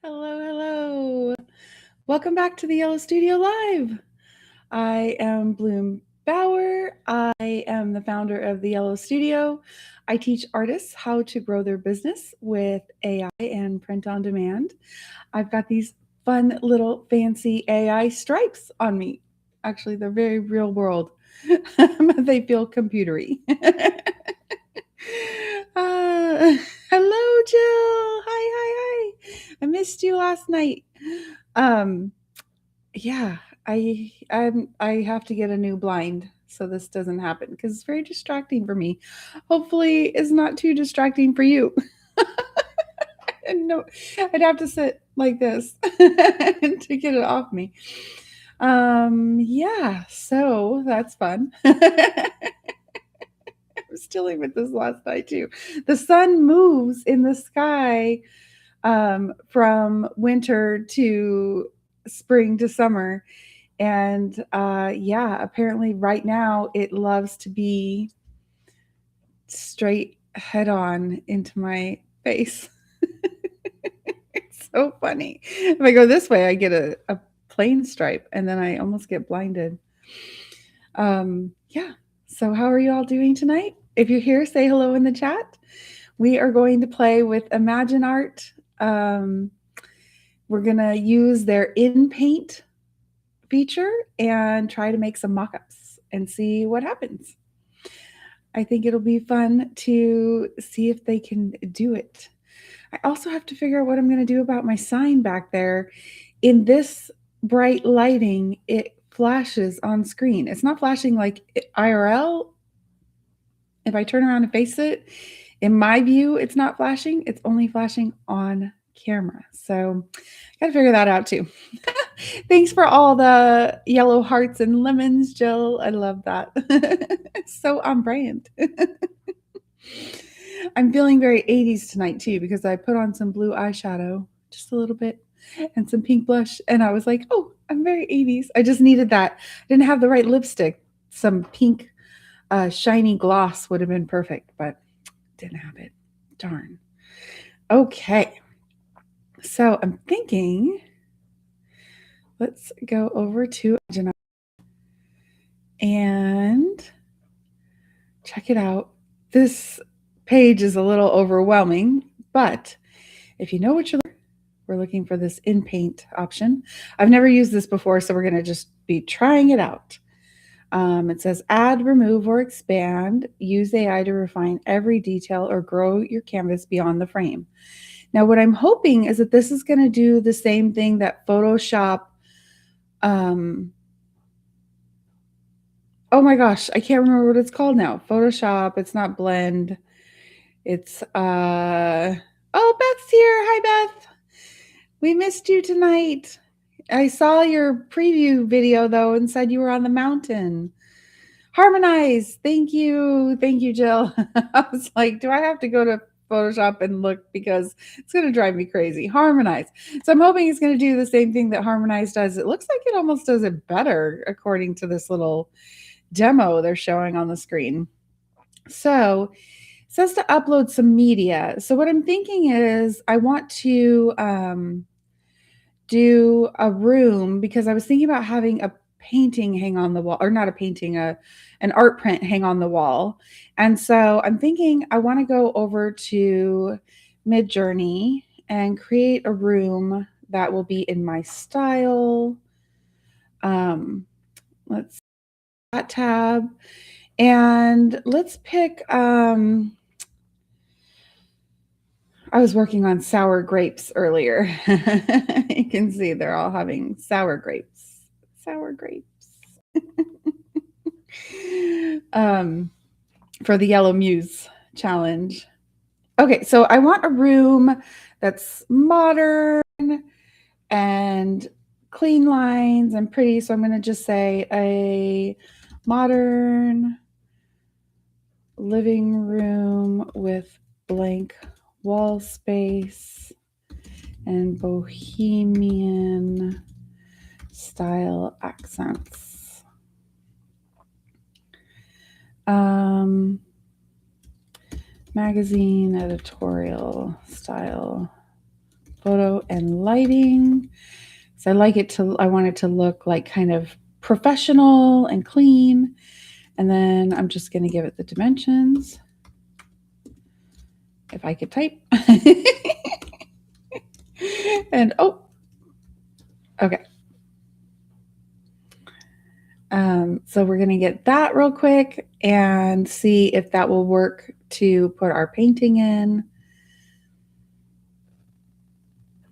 Hello, hello. Welcome back to the Yellow Studio Live. I am Blume Bauer. I am the founder of the Yellow Studio. I teach artists how to grow their business with AI and print on demand. I've got these fun little fancy AI stripes on me. Actually, they're very real world. They feel computery. Hello, Jill. Hi. I missed you last night. Um, yeah, I have to get a new blind so this doesn't happen because it's very distracting for me. Hopefully, it's not too distracting for you. And no, I'd have to sit like this to get it off me. Yeah, so that's fun. I was dealing with this last night too. The sun moves in the sky from winter to spring to summer. And yeah, apparently right now it loves to be straight head on into my face. It's so funny. If I go this way, I get a plain stripe and then I almost get blinded. Yeah. So, how are you all doing tonight? If you're here, say hello in the chat. We are going to play with Imagine.art. We're going to use their InPaint feature and try to make some mock-ups and see what happens. I think it'll be fun to see if they can do it. I also have to figure out what I'm going to do about my sign back there. In this bright lighting, it flashes on screen. It's not flashing like IRL. If I turn around and face it, in my view, it's not flashing. It's only flashing on camera. So I got to figure that out too. Thanks for all the yellow hearts and lemons, Jill. I love that. It's so on brand. I'm feeling very 80s tonight too because I put on some blue eyeshadow, just a little bit, and some pink blush. And I was like, oh, I'm very 80s. I just needed that. I didn't have the right lipstick. Some pink, shiny gloss would have been perfect, but didn't have it. Darn. Okay. So I'm thinking, let's go over to Imagine and check it out. This page is a little overwhelming, but if you know what you're looking for, we're looking for this InPaint option. I've never used this before, so we're going to just be trying it out. It says add, remove, or expand. Use AI to refine every detail or grow your canvas beyond the frame. Now, what I'm hoping is that this is going to do the same thing that Photoshop. Oh my gosh, I can't remember what it's called now. Photoshop. It's not Blend. It's oh, Beth's here. Hi, Beth. We missed you tonight. I saw your preview video though and said you were on the mountain. Harmonize. Thank you. Thank you, Jill. I was like, do I have to go to Photoshop and look because it's going to drive me crazy. Harmonize. So I'm hoping it's going to do the same thing that Harmonize does. It looks like it almost does it better according to this little demo they're showing on the screen. So it says to upload some media. So what I'm thinking is I want to do a room because I was thinking about having a painting hang on the wall, or not a painting, an art print hang on the wall. And so I'm thinking I want to go over to Midjourney and create a room that will be in my style. Let's see that tab. And let's pick I was working on sour grapes earlier. You can see they're all having sour grapes. Sour grapes. For the Yellow Muse challenge. Okay, so I want a room that's modern and clean lines and pretty. So I'm going to just say a modern living room with blank wall space and bohemian style accents. Magazine editorial style photo and lighting. So I want it to look like kind of professional and clean. And then I'm just going to give it the dimensions. If I could type. And oh, okay. So we're going to get that real quick and see if that will work to put our painting in.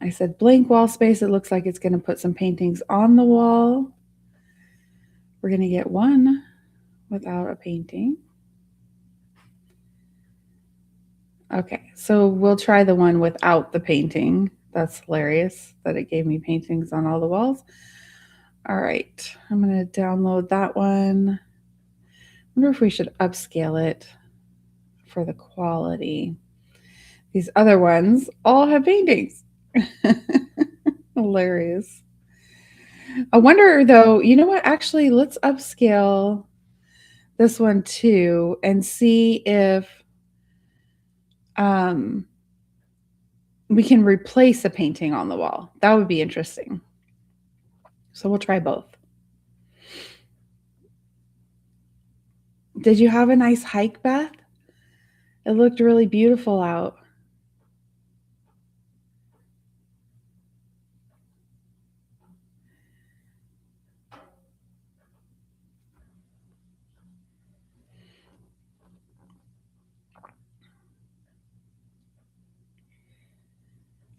I said blank wall space. It looks like it's going to put some paintings on the wall. We're going to get one without a painting. Okay, so we'll try the one without the painting. That's hilarious that it gave me paintings on all the walls. All right, I'm going to download that one. I wonder if we should upscale it for the quality. These other ones all have paintings. Hilarious. I wonder though, you know what? Actually, let's upscale this one too and see if we can replace a painting on the wall. That would be interesting. So we'll try both. Did you have a nice hike, Beth? It looked really beautiful out.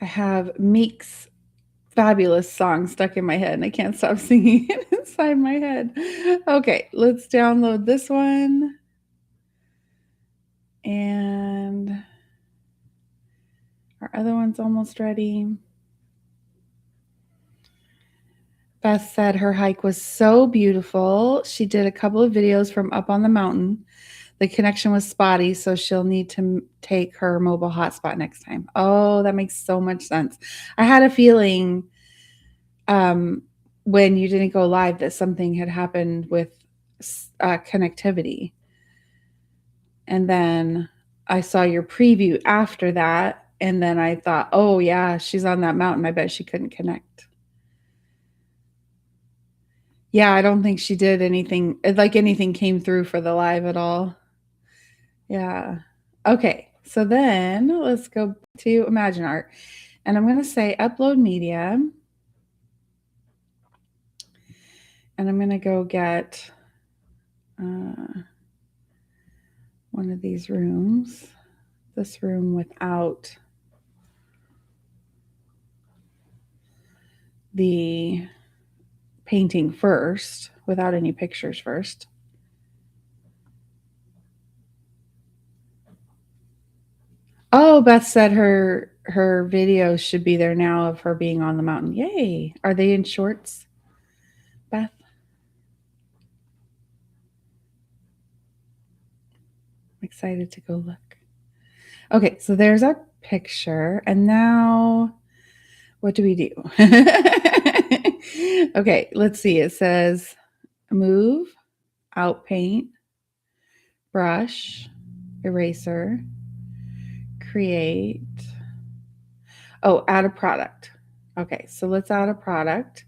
I have Meek's fabulous song stuck in my head and I can't stop singing it inside my head. Okay, let's download this one. And our other one's almost ready. Beth said her hike was so beautiful. She did a couple of videos from up on the mountain. The connection was spotty, so she'll need to take her mobile hotspot next time. Oh, that makes so much sense. I had a feeling when you didn't go live that something had happened with connectivity. And then I saw your preview after that. And then I thought, oh, yeah, she's on that mountain. I bet she couldn't connect. Yeah, I don't think she did anything, like anything came through for the live at all. Yeah. Okay. So then let's go to Imagine.art. And I'm going to say upload media. And I'm going to go get one of these rooms. This room without the painting first, without any pictures first. Oh, Beth said her videos should be there now of her being on the mountain. Yay. Are they in shorts, Beth? I'm excited to go look. Okay, so there's our picture. And now what do we do? Okay, let's see. It says move, outpaint, brush, eraser, create. Oh, add a product. Okay, so let's add a product.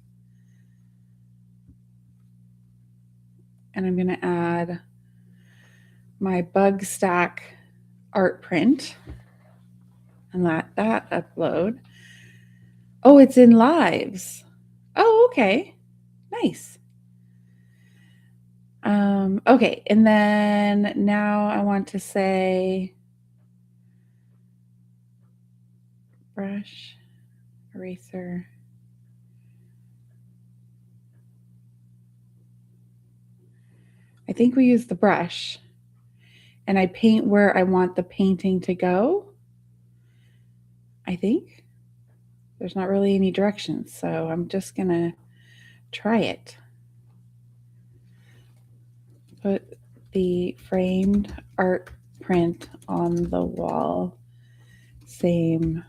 And I'm going to add my bug stack art print and let that upload. Oh, it's in lives. Oh, okay. Nice. Okay, and then now I want to say brush, eraser. I think we use the brush and I paint where I want the painting to go. I think there's not really any directions, so I'm just gonna try it. Put the framed art print on the wall, same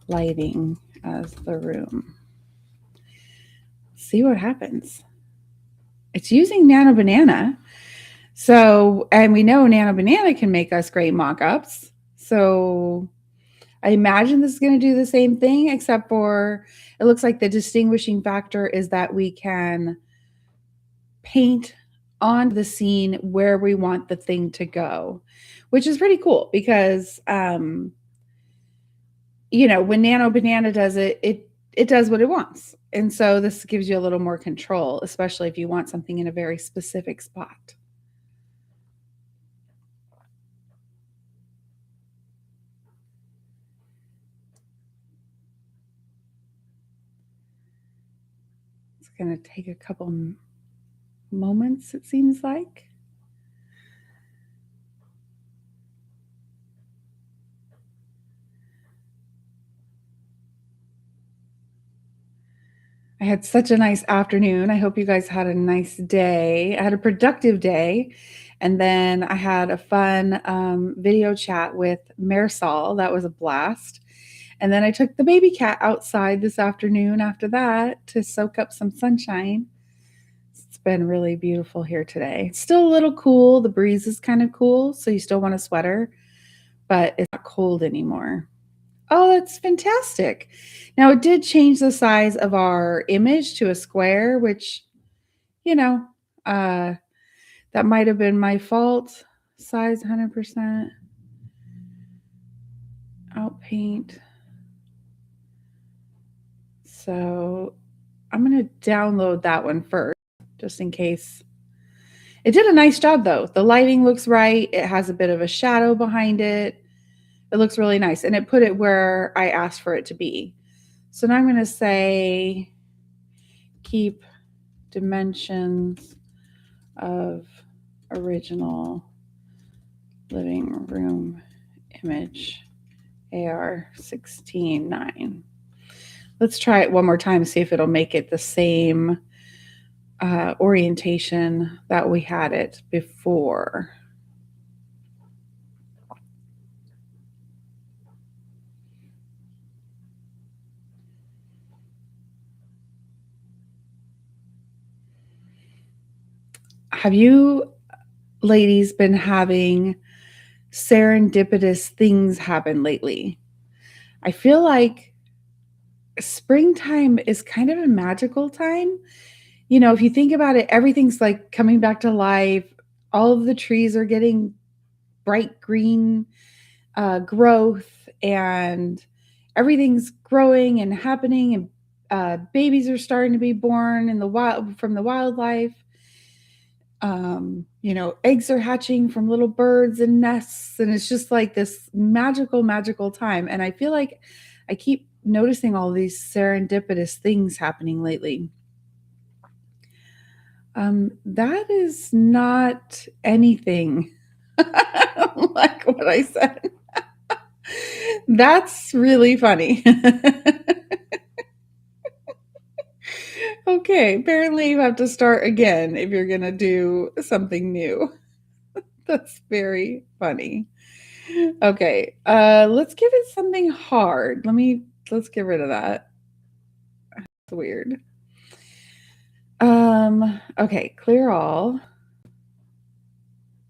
lighting as the room. See what happens. It's using Nano Banana. So, and we know Nano Banana can make us great mock-ups. So I imagine this is going to do the same thing, except for it looks like the distinguishing factor is that we can paint on the scene where we want the thing to go, which is pretty cool because, when Nano Banana does it, it does what it wants. And so this gives you a little more control, especially if you want something in a very specific spot. It's going to take a couple moments, it seems like. I had such a nice afternoon. I hope you guys had a nice day. I had a productive day. And then I had a fun video chat with Marisol. That was a blast. And then I took the baby cat outside this afternoon after that to soak up some sunshine. It's been really beautiful here today. It's still a little cool. The breeze is kind of cool, so you still want a sweater, but it's not cold anymore. Oh, that's fantastic. Now, it did change the size of our image to a square, which, that might have been my fault. Size 100%. Outpaint. So I'm going to download that one first, just in case. It did a nice job, though. The lighting looks right. It has a bit of a shadow behind it. It looks really nice. And it put it where I asked for it to be. So now I'm going to say keep dimensions of original living room image AR16:9. Let's try it one more time, see if it'll make it the same orientation that we had it before. Have you ladies been having serendipitous things happen lately? I feel like springtime is kind of a magical time. If you think about it, everything's like coming back to life. All of the trees are getting bright green growth, and everything's growing and happening, and babies are starting to be born in the wild from the wildlife. Eggs are hatching from little birds and nests, and it's just like this magical time. And I feel like I keep noticing all these serendipitous things happening lately. That is not anything like what I said. That's really funny. Okay, apparently you have to start again if you're going to do something new. That's very funny. Okay, let's give it something hard. Let's get rid of that. That's weird. Okay, clear all.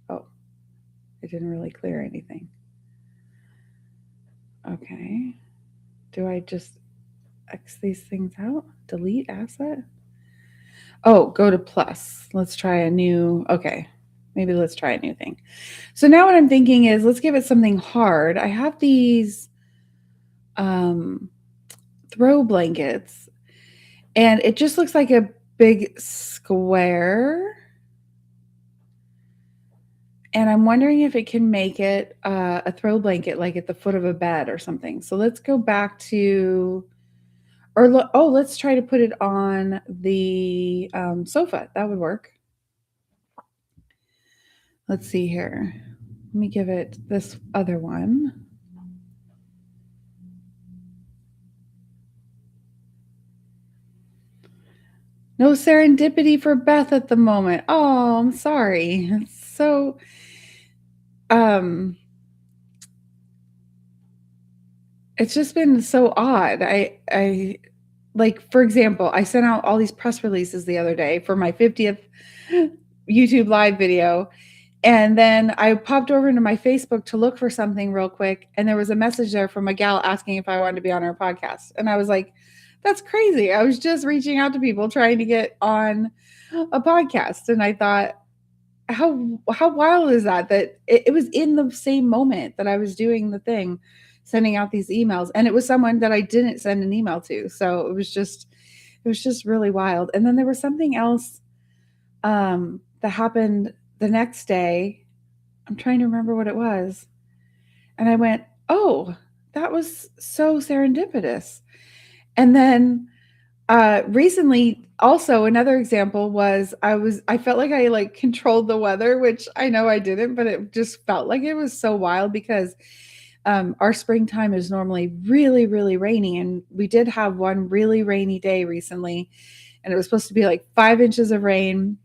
Oh, it didn't really clear anything. Okay. Do I just X these things out? Delete asset? Oh, go to plus. Let's try a new, okay. Maybe let's try a new thing. So now what I'm thinking is let's give it something hard. I have these throw blankets, and it just looks like a big square. And I'm wondering if it can make it a throw blanket like at the foot of a bed or something. So let's go back to, let's try to put it on the sofa. That would work. Let's see here. Let me give it this other one. No serendipity for Beth at the moment. Oh, I'm sorry. So, it's just been so odd. I like, for example, I sent out all these press releases the other day for my 50th YouTube live video, And then I popped over into my Facebook to look for something real quick. And there was a message there from a gal asking if I wanted to be on her podcast. And I was like, that's crazy. I was just reaching out to people trying to get on a podcast. And I thought, how wild is that? That it was in the same moment that I was doing the thing, sending out these emails. And it was someone that I didn't send an email to. So it was just really wild. And then there was something else that happened the next day. I'm trying to remember what it was. And I went, oh, that was so serendipitous. And then recently, also another example was I felt like I like controlled the weather, which I know I didn't, but it just felt like it was so wild because our springtime is normally really, really rainy. And we did have one really rainy day recently. And it was supposed to be like 5 inches of rain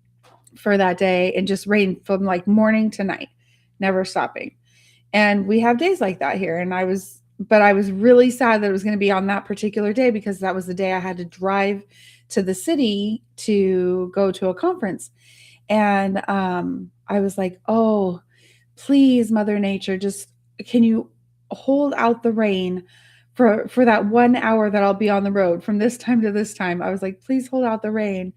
for that day and just rain from like morning to night, never stopping. And we have days like that here. And I was really sad that it was going to be on that particular day because that was the day I had to drive to the city to go to a conference. And I was like, oh, please, Mother Nature, just can you hold out the rain for that 1 hour that I'll be on the road from this time to this time? I was like, please hold out the rain.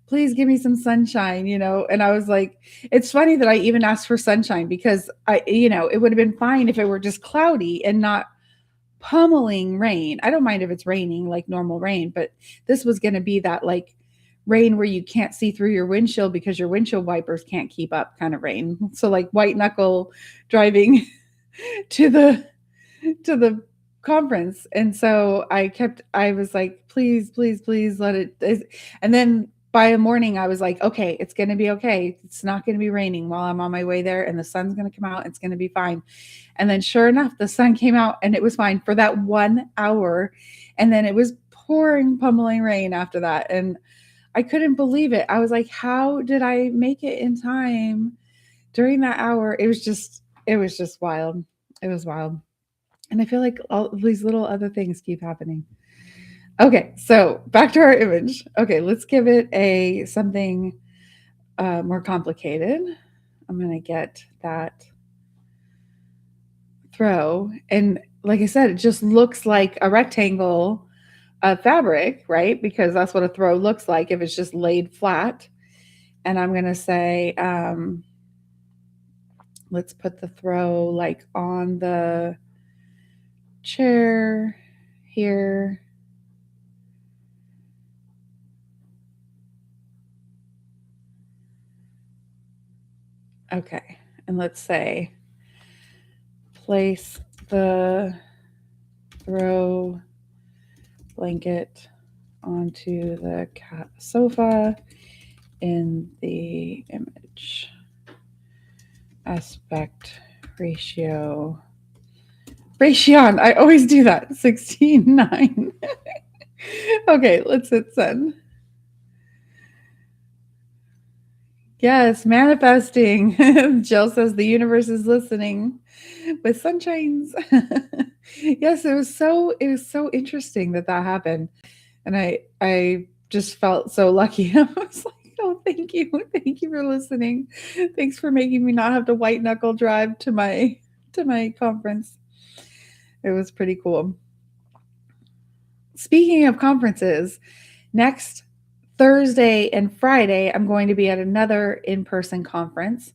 Please give me some sunshine, you know? And I was like, it's funny that I even asked for sunshine because it would have been fine if it were just cloudy and not pummeling rain. I don't mind if it's raining like normal rain, but this was going to be that like rain where you can't see through your windshield because your windshield wipers can't keep up kind of rain. So like white knuckle driving to the conference. And so I was like, please, please, please let it. And then by the morning, I was like, okay, it's going to be okay. It's not going to be raining while I'm on my way there, and the sun's going to come out. It's going to be fine. And then sure enough, the sun came out and it was fine for that 1 hour. And then it was pouring, pummeling rain after that. And I couldn't believe it. I was like, how did I make it in time during that hour? It was just wild. It was wild. And I feel like all these little other things keep happening. Okay, so back to our image. Okay, let's give it a something more complicated. I'm going to get that throw. And like I said, it just looks like a rectangle of fabric, right? Because that's what a throw looks like if it's just laid flat. And I'm going to say, let's put the throw like on the chair here. Okay, and let's say place the throw blanket onto the cat sofa in the image. Aspect ratio. Ration. I always do that. 16:9. Okay, let's hit send. Yes, manifesting. Jill says the universe is listening with sunshines. Yes, it was so interesting that happened. And I just felt so lucky. I was like, oh, thank you. Thank you for listening. Thanks for making me not have to white knuckle drive to my conference. It was pretty cool. Speaking of conferences, next Thursday and Friday, I'm going to be at another in-person conference.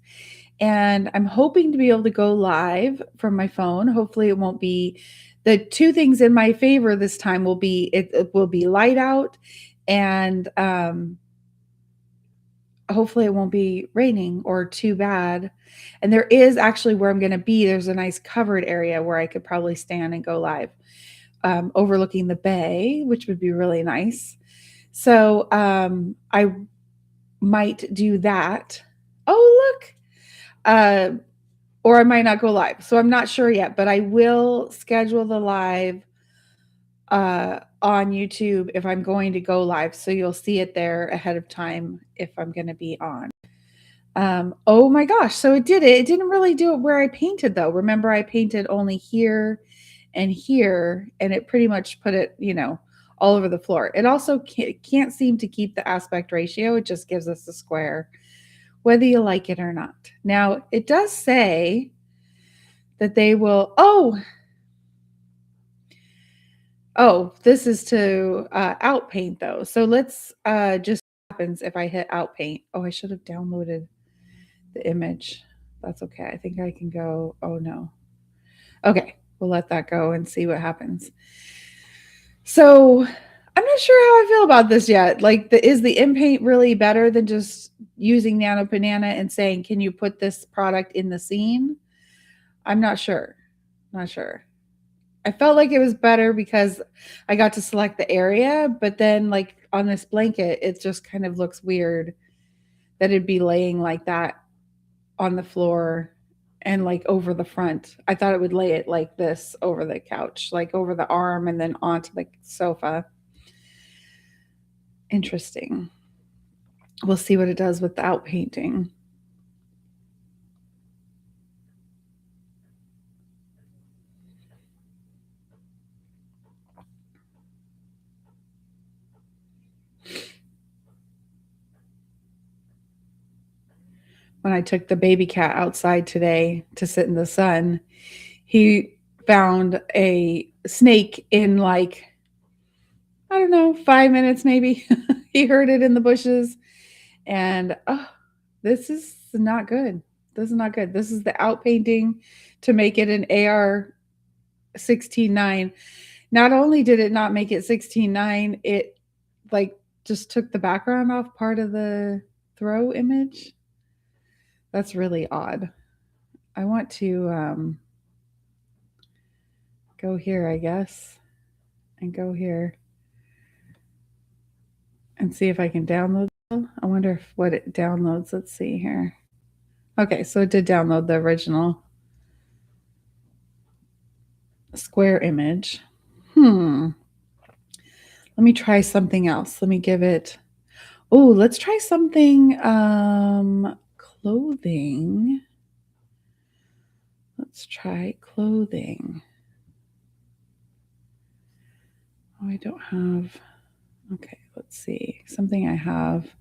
And I'm hoping to be able to go live from my phone. Hopefully it won't be the two things in my favor this time will be it will be light out, and hopefully it won't be raining or too bad. And there is actually where I'm going to be, there's a nice covered area where I could probably stand and go live, overlooking the bay, which would be really nice. So I might do that. Oh, look. Or I might not go live. So I'm not sure yet, but I will schedule the live on YouTube if I'm going to go live. So you'll see it there ahead of time if I'm going to be on. Oh my gosh. So it did it. It didn't really do it where I painted though. Remember, I painted only here and here, and it pretty much put it, all over the floor. It also can't seem to keep the aspect ratio. It just gives us a square, whether you like it or not. Now, it does say that they will, this is to outpaint though. So let's just happens if I hit outpaint. Oh, I should have downloaded the image. That's okay. I think I can go, oh no. Okay, we'll let that go and see what happens. So I'm not sure how I feel about this yet. Like, is the InPaint really better than just using Nano Banana and saying, can you put this product in the scene? I'm not sure. Not sure. I felt like it was better because I got to select the area, but then like on this blanket, it just kind of looks weird that it'd be laying like that on the floor and like over the front. I thought it would lay it like this over the couch, like over the arm and then onto the sofa. Interesting. We'll see what it does without painting. When I took the baby cat outside today to sit in the sun, he found a snake in like, I don't know, 5 minutes maybe. He heard it in the bushes. And this is not good. This is not good. This is the outpainting to make it an AR 16:9. Not only did it not make it 16:9, it like just took the background off part of the throw image. That's really odd. I want to go here, I guess, and go here and see if I can download. I wonder if what it downloads. Let's see here. Okay, so it did download the original square image. Let me try something else. Let me give it. Oh, let's try something clothing. Let's try clothing. Oh, I don't have. Okay, let's see. Something I have.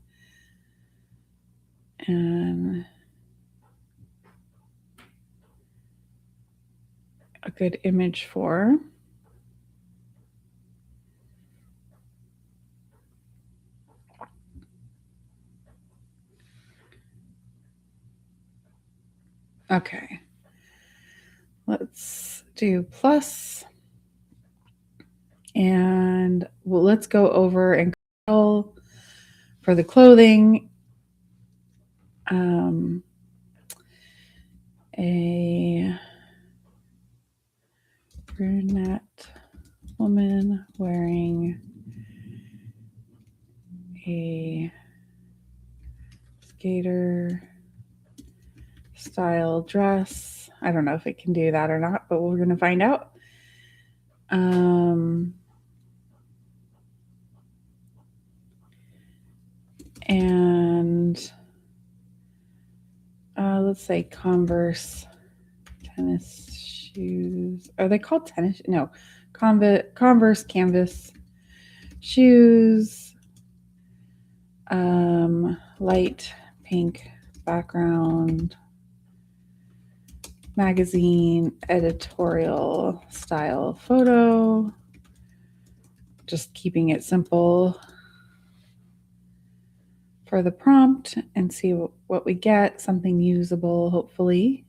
And a good image for. Okay. Let's do plus. And well, let's go over and control for the clothing. A brunette woman wearing a skater style dress. I don't know if it can do that or not, but we're going to find out. And let's say Converse tennis shoes. Are they called tennis? No, Converse canvas shoes. Light pink background. Magazine editorial style photo. Just keeping it simple for the prompt and see what we get. Something usable, hopefully.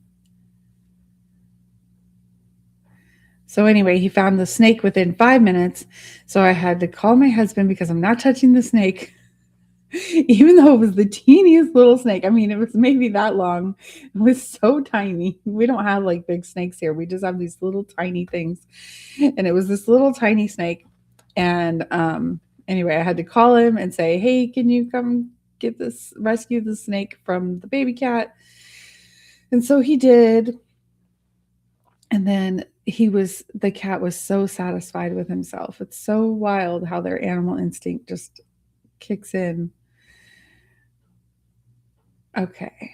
So anyway, he found the snake within 5 minutes. So I had to call my husband because I'm not touching the snake. Even though it was the teeniest little snake. I mean, it was maybe that long. It was so tiny. We don't have like big snakes here. We just have these little tiny things. And it was this little tiny snake. And anyway, I had to call him and say, hey, can you come rescue the snake from the baby cat? And so he did. And then the cat was so satisfied with himself. It's so wild how their animal instinct just kicks in. Okay.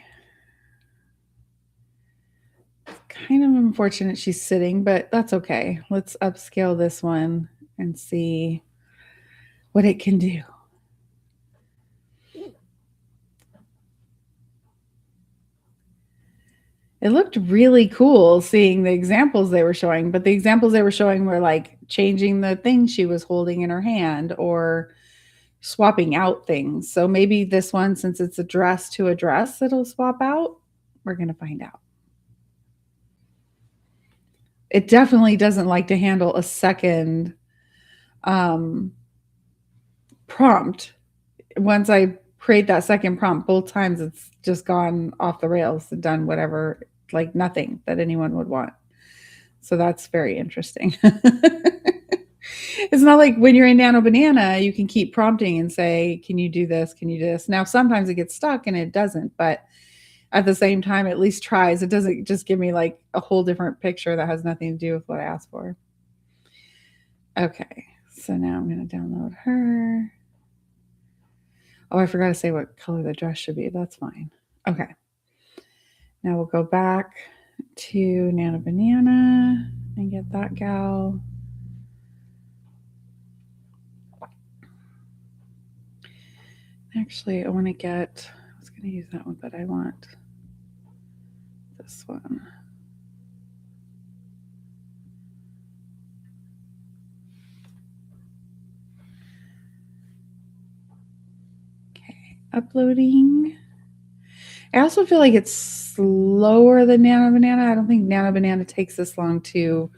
Kind of unfortunate she's sitting, but that's okay. Let's upscale this one and see what it can do. It looked really cool seeing the examples they were showing, but the examples they were showing were like changing the thing she was holding in her hand or swapping out things. So maybe this one, since it's a dress to a dress, it'll swap out. We're going to find out. It definitely doesn't like to handle a second um, prompt. Once I create that second prompt, both times it's just gone off the rails and done whatever, like nothing that anyone would want. So that's very interesting. It's not like when you're in Nano Banana, you can keep prompting and say, can you do this? Can you do this? Now, sometimes it gets stuck and it doesn't, but at the same time, at least tries. It doesn't just give me like a whole different picture that has nothing to do with what I asked for. Okay, so now I'm going to download her. Oh, I forgot to say what color the dress should be. That's fine. Okay. Now we'll go back to Nano Banana and get that gal. Actually, I want to get, I was going to use that one, but I want this one. Okay, uploading. I also feel like it's slower than Nano Banana. I don't think Nano Banana takes this long to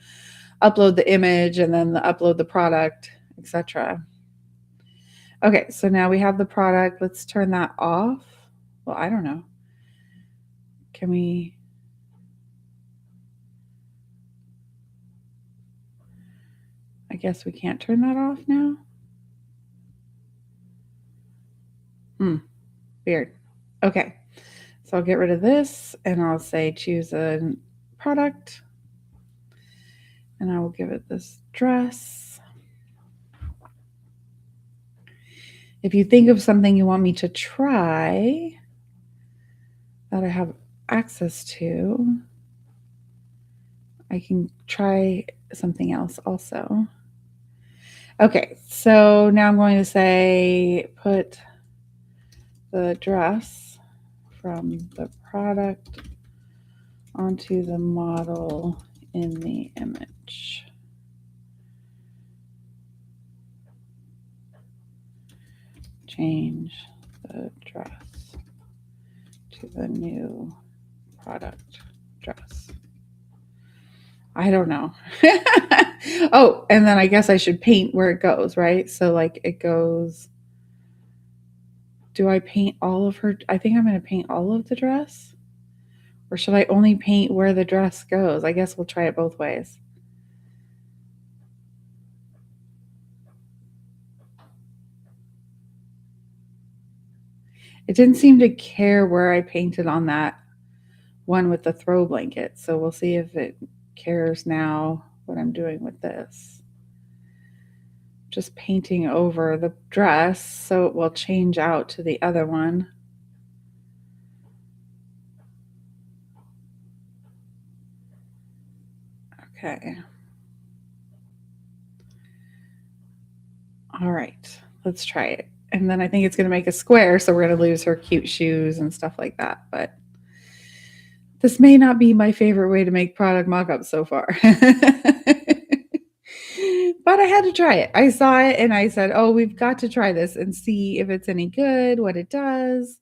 upload the image and then upload the product, etc. Okay, so now we have the product. Let's turn that off. Well, I don't know. Can we? I guess we can't turn that off now. Weird. Okay, so I'll get rid of this and I'll say choose a product and I will give it this dress. If you think of something you want me to try that I have access to, I can try something else also. Okay, so now I'm going to say put the dress from the product onto the model in the image. Change the dress to the new product dress. I don't know. Oh, and then I guess I should paint where it goes, right? So like it goes. Do I paint all of her? I think I'm going to paint all of the dress. Or should I only paint where the dress goes? I guess we'll try it both ways. It didn't seem to care where I painted on that one with the throw blanket. So we'll see if it cares now what I'm doing with this. Just painting over the dress so it will change out to the other one. Okay. All right, let's try it. And then I think it's going to make a square, so we're going to lose her cute shoes and stuff like that. But this may not be my favorite way to make product mock-ups so far. But I had to try it. I saw it and I said, oh, we've got to try this and see if it's any good, what it does.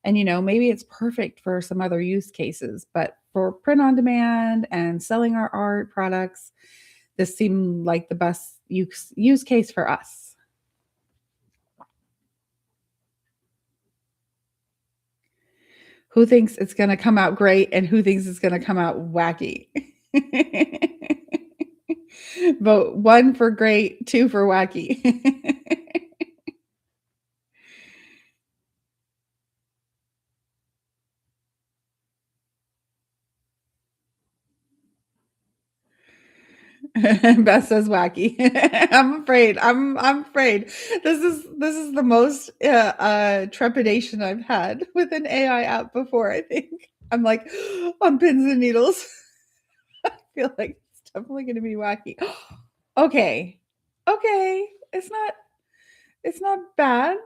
And, maybe it's perfect for some other use cases. But for print on demand and selling our art products, this seemed like the best use case for us. Who thinks it's going to come out great and who thinks it's going to come out wacky? Vote 1 for great, 2 for wacky. Beth says wacky. I'm afraid. I'm afraid. This is the most trepidation I've had with an AI app before. I think I'm like on pins and needles. I feel like it's definitely going to be wacky. Okay, okay. It's not bad.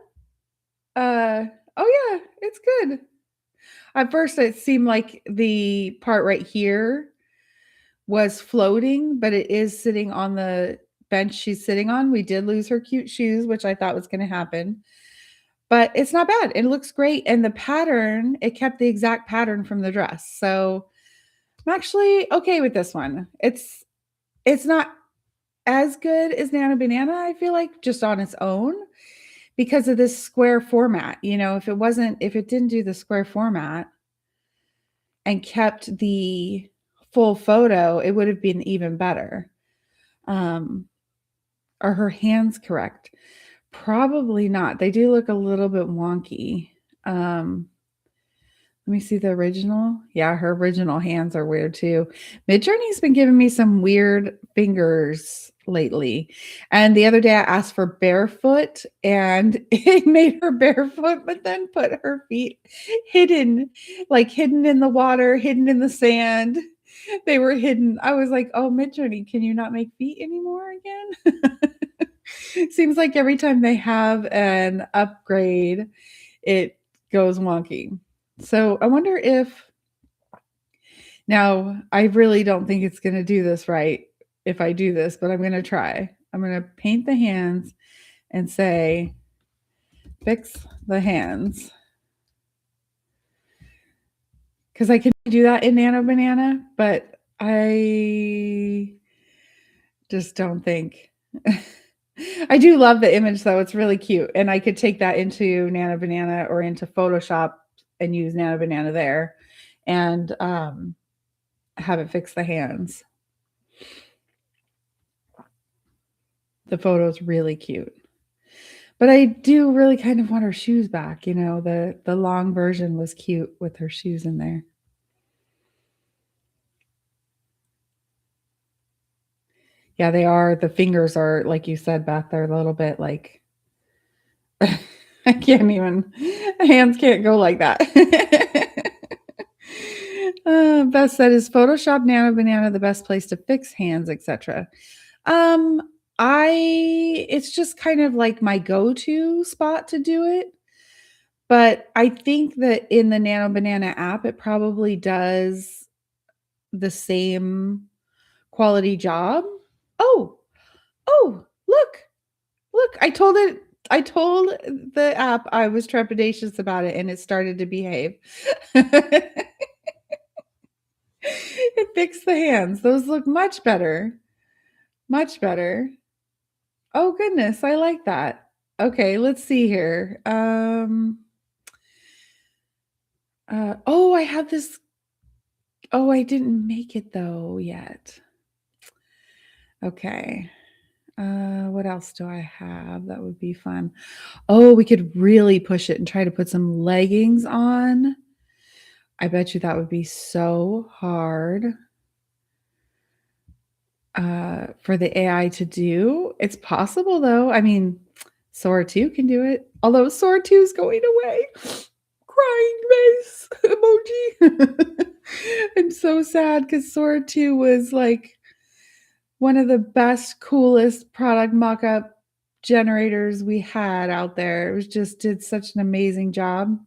Oh yeah, it's good. At first, it seemed like the part right here was floating, but it is sitting on the bench she's sitting on. We did lose her cute shoes, which I thought was going to happen, but it's not bad. It looks great. And the pattern, it kept the exact pattern from the dress. So I'm actually okay with this one. It's not as good as Nana Banana, I feel like, just on its own because of this square format. You know, if it didn't do the square format and kept the full photo, it would have been even better. Are her hands correct? Probably not. They do look a little bit wonky. Let me see the original. Yeah, her original hands are weird too. Midjourney's been giving me some weird fingers lately. And the other day I asked for barefoot and it made her barefoot, but then put her feet hidden, like hidden in the water, hidden in the sand. They were hidden. I was like, oh, Midjourney, can you not make feet anymore again? Seems like every time they have an upgrade, it goes wonky. So I wonder if now I really don't think it's going to do this right if I do this, but I'm going to try. I'm going to paint the hands and say, fix the hands. Because I can do that in Nano Banana, but I just don't think. I do love the image though. It's really cute. And I could take that into Nano Banana or into Photoshop and use Nano Banana there and have it fix the hands. The photo's really cute. But I do really kind of want her shoes back. You know, the long version was cute with her shoes in there. Yeah, they are. The fingers are, like you said, Beth, they're a little bit like, I can't even, hands can't go like that. Beth said, is Photoshop Nano Banana the best place to fix hands, etc.? It's just kind of like my go-to spot to do it. But I think that in the Nano Banana app, it probably does the same quality job. Oh, look, I told the app I was trepidatious about it and it started to behave. It fixed the hands. Those look much better. Much better. Oh goodness, I like that. Okay, let's see here. Oh, I have this. Oh, I didn't make it though yet. Okay. What else do I have that would be fun? Oh, we could really push it and try to put some leggings on. I bet you that would be so hard for the AI to do. It's possible though. I mean, Sora 2 can do it. Although Sora 2 is going away. Crying face emoji. I'm so sad because Sora 2 was like one of the best, coolest product mock-up generators we had out there. It was just did such an amazing job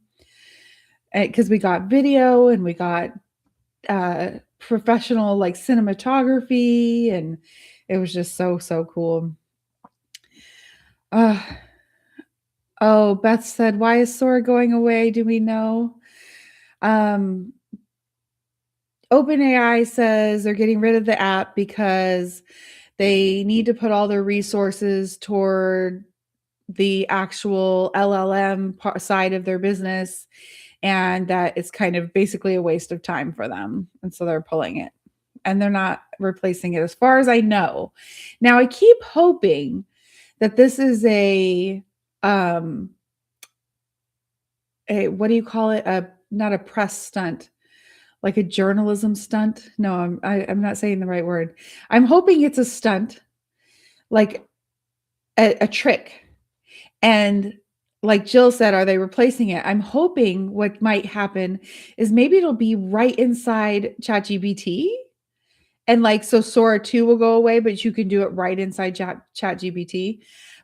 because we got video and we got professional like cinematography, and it was just so cool. Oh, Beth said, why is Sora going away? Do we know? OpenAI says they're getting rid of the app because they need to put all their resources toward the actual LLM side of their business, and that it's kind of basically a waste of time for them. And so they're pulling it and they're not replacing it as far as I know. Now I keep hoping that this is a what do you call it? Not a press stunt, like a journalism stunt. No, I'm not saying the right word. I'm hoping it's a stunt, like a trick. And like Jill said, are they replacing it? I'm hoping what might happen is maybe it'll be right inside ChatGPT And like, so Sora 2 will go away, but you can do it right inside ChatGPT.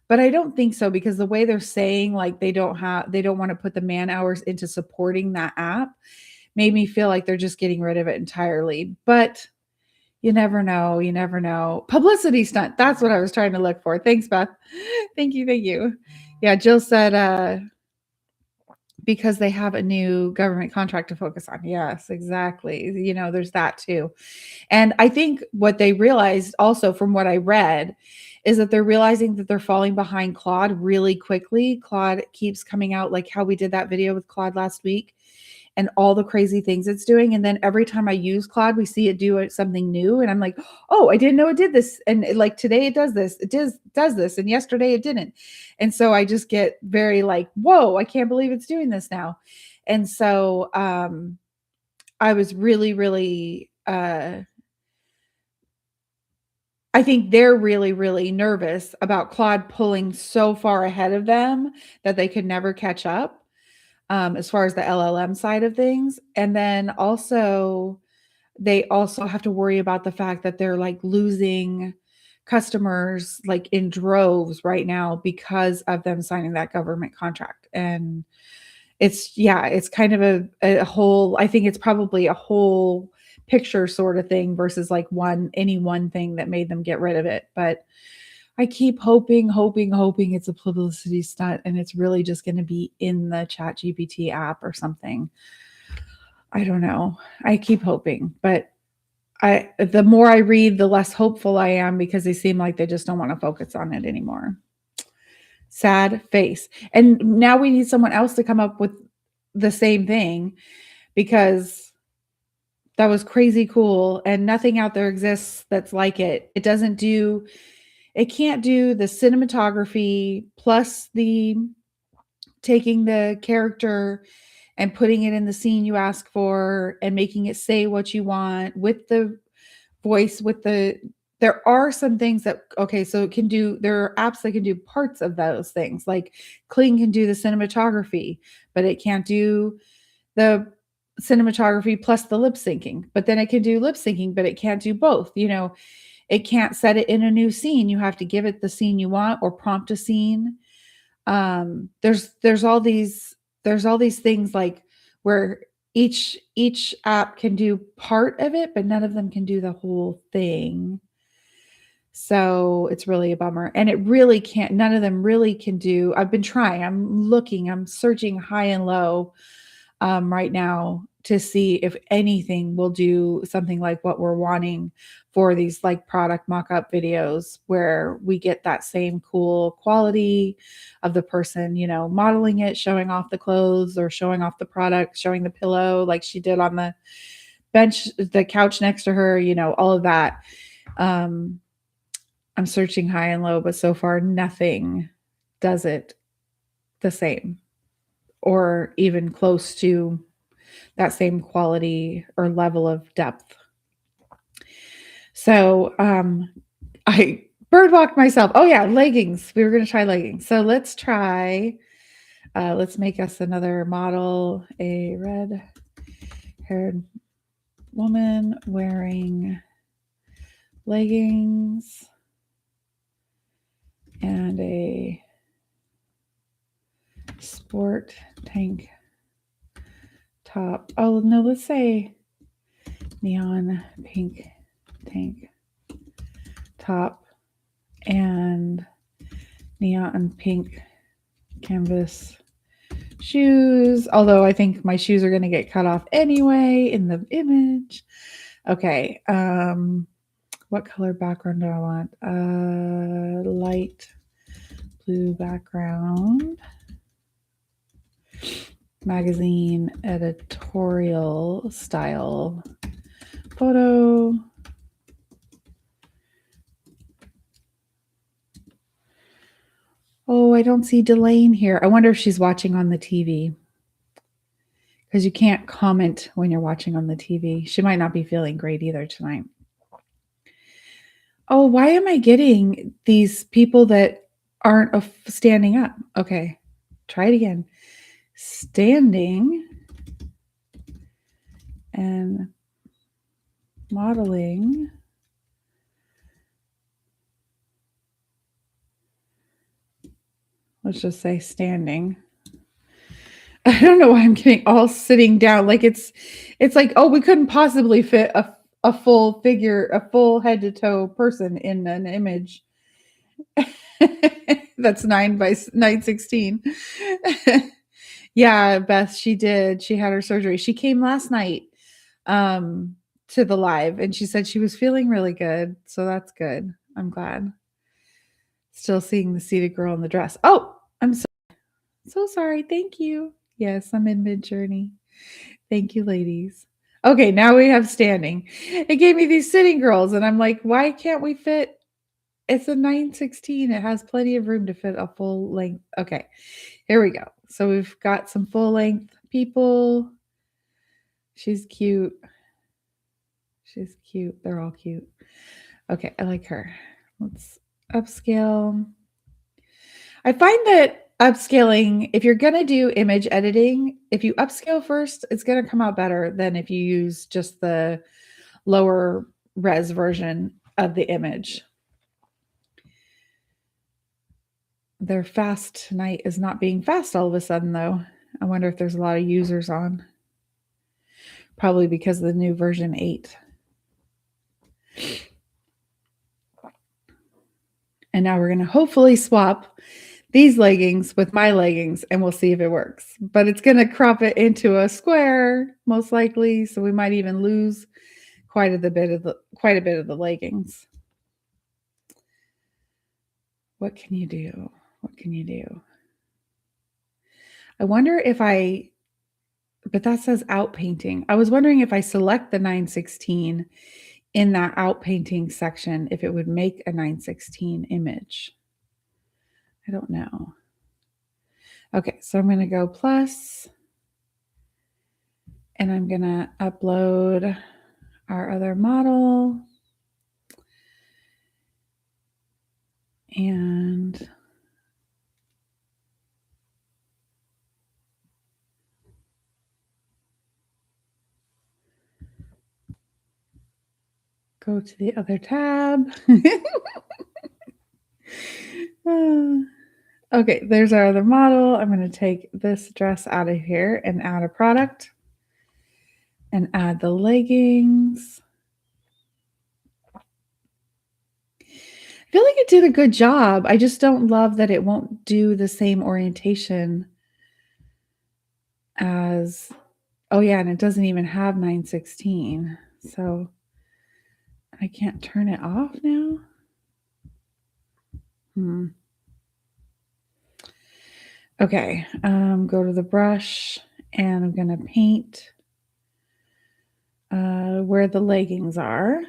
But I don't think so, because the way they're saying like they don't want to put the man hours into supporting that app made me feel like they're just getting rid of it entirely. But you never know. You never know. Publicity stunt. That's what I was trying to look for. Thanks, Beth. Thank you. Thank you. Yeah, Jill said because they have a new government contract to focus on. Yes, exactly. You know, there's that too. And I think what they realized also, from what I read, is that they're realizing that they're falling behind Claude really quickly. Claude keeps coming out, like how we did that video with Claude last week, and all the crazy things it's doing. And then every time I use Claude, we see it do something new. And I'm like, oh, I didn't know it did this. And like today it does this, it does this. And yesterday it didn't. And so I just get very like, whoa, I can't believe it's doing this now. And so I was really, really, I think they're really, really nervous about Claude pulling so far ahead of them that they could never catch up, as far as the LLM side of things. And then also, they also have to worry about the fact that they're like losing customers like in droves right now because of them signing that government contract. And it's kind of a whole, I think it's probably a whole picture sort of thing versus like any one thing that made them get rid of it. But I keep hoping it's a publicity stunt and it's really just going to be in the ChatGPT app or something. I don't know. I keep hoping, but the more I read, the less hopeful I am, because they seem like they just don't want to focus on it anymore. Sad face. And now we need someone else to come up with the same thing, because that was crazy cool and nothing out there exists that's like it. It can't do the cinematography plus the taking the character and putting it in the scene you ask for and making it say what you want with the voice, there are some things that, okay, so there are apps that can do parts of those things. Like Kling can do the cinematography, but it can't do the cinematography plus the lip syncing. But then it can do lip syncing, but it can't do both. You know, it can't set it in a new scene. You have to give it the scene you want or prompt a scene. There's all these things like where each app can do part of it, but none of them can do the whole thing. So it's really a bummer. And none of them really can do. I've been trying, I'm searching high and low right now to see if anything will do something like what we're wanting for these like product mock-up videos, where we get that same cool quality of the person, you know, modeling it, showing off the clothes or showing off the product, showing the pillow like she did on the bench, the couch next to her, you know, all of that. I'm searching high and low, but so far nothing does it the same or even close to that same quality or level of depth. So I birdwalked myself. Oh yeah, leggings. We were going to try leggings. So let's make us another model, a red-haired woman wearing leggings and a sport tank top. Oh no, let's say neon pink tank top and neon pink canvas shoes. Although I think my shoes are going to get cut off anyway in the image. Okay. What color background do I want? Light blue background. Magazine editorial style photo. Oh, I don't see Delane here. I wonder if she's watching on the TV, because you can't comment when you're watching on the TV. She might not be feeling great either tonight. Oh, why am I getting these people that aren't standing up? Okay, try it again. Standing and modeling Let's just say standing. I don't know why I'm getting all sitting down. Like it's like, oh, we couldn't possibly fit a full figure, a full head to toe person in an image. That's 9 by 916. Yeah, Beth, she did. She had her surgery. She came last night to the live and she said she was feeling really good. So that's good. I'm glad. Still seeing the seated girl in the dress. Oh, I'm so sorry. Thank you. Yes, I'm in mid journey. Thank you, ladies. Okay, now we have standing. It gave me these sitting girls, and I'm like, why can't we fit? It's a 916. It has plenty of room to fit a full length. Okay, here we go. So we've got some full length people. She's cute. She's cute. They're all cute. Okay, I like her. Let's upscale. I find that upscaling, if you're going to do image editing, if you upscale first, it's going to come out better than if you use just the lower res version of the image. Their fast tonight is not being fast all of a sudden, though. I wonder if there's a lot of users on. Probably because of the new version 8. And now we're going to hopefully swap these leggings with my leggings and we'll see if it works. But it's going to crop it into a square, most likely. So we might even lose quite a bit of the leggings. What can you do? What can you do? I wonder if but that says outpainting. I was wondering if I select the 916 in that outpainting section, if it would make a 916 image. I don't know. Okay, so I'm going to go plus, and I'm going to upload our other model. And go to the other tab. Okay, there's our other model. I'm going to take this dress out of here and add a product and add the leggings. I feel like it did a good job. I just don't love that it won't do the same orientation as, oh yeah, and it doesn't even have 916. So I can't turn it off now. Okay, go to the brush and I'm going to paint where the leggings are.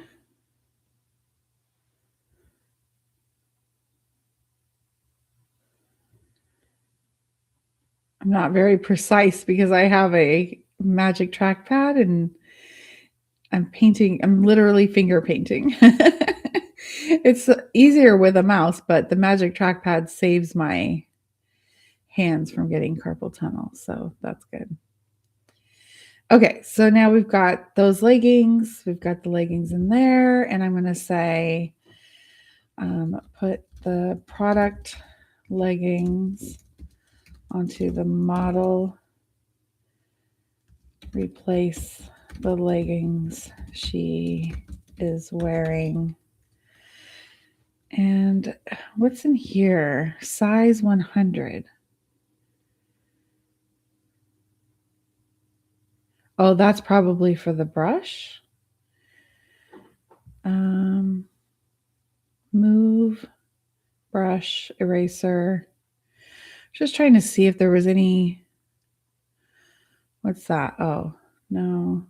I'm not very precise because I have a magic trackpad and I'm literally finger painting. It's easier with a mouse, but the magic trackpad saves my hands from getting carpal tunnel, so that's good. Okay, so now we've got those leggings. We've got the leggings in there, and I'm going to say put the product leggings onto the model, replace the leggings she is wearing. And what's in here? Size 100. Oh, that's probably for the brush. Move, brush, eraser. Just trying to see if there was any. What's that? Oh, no.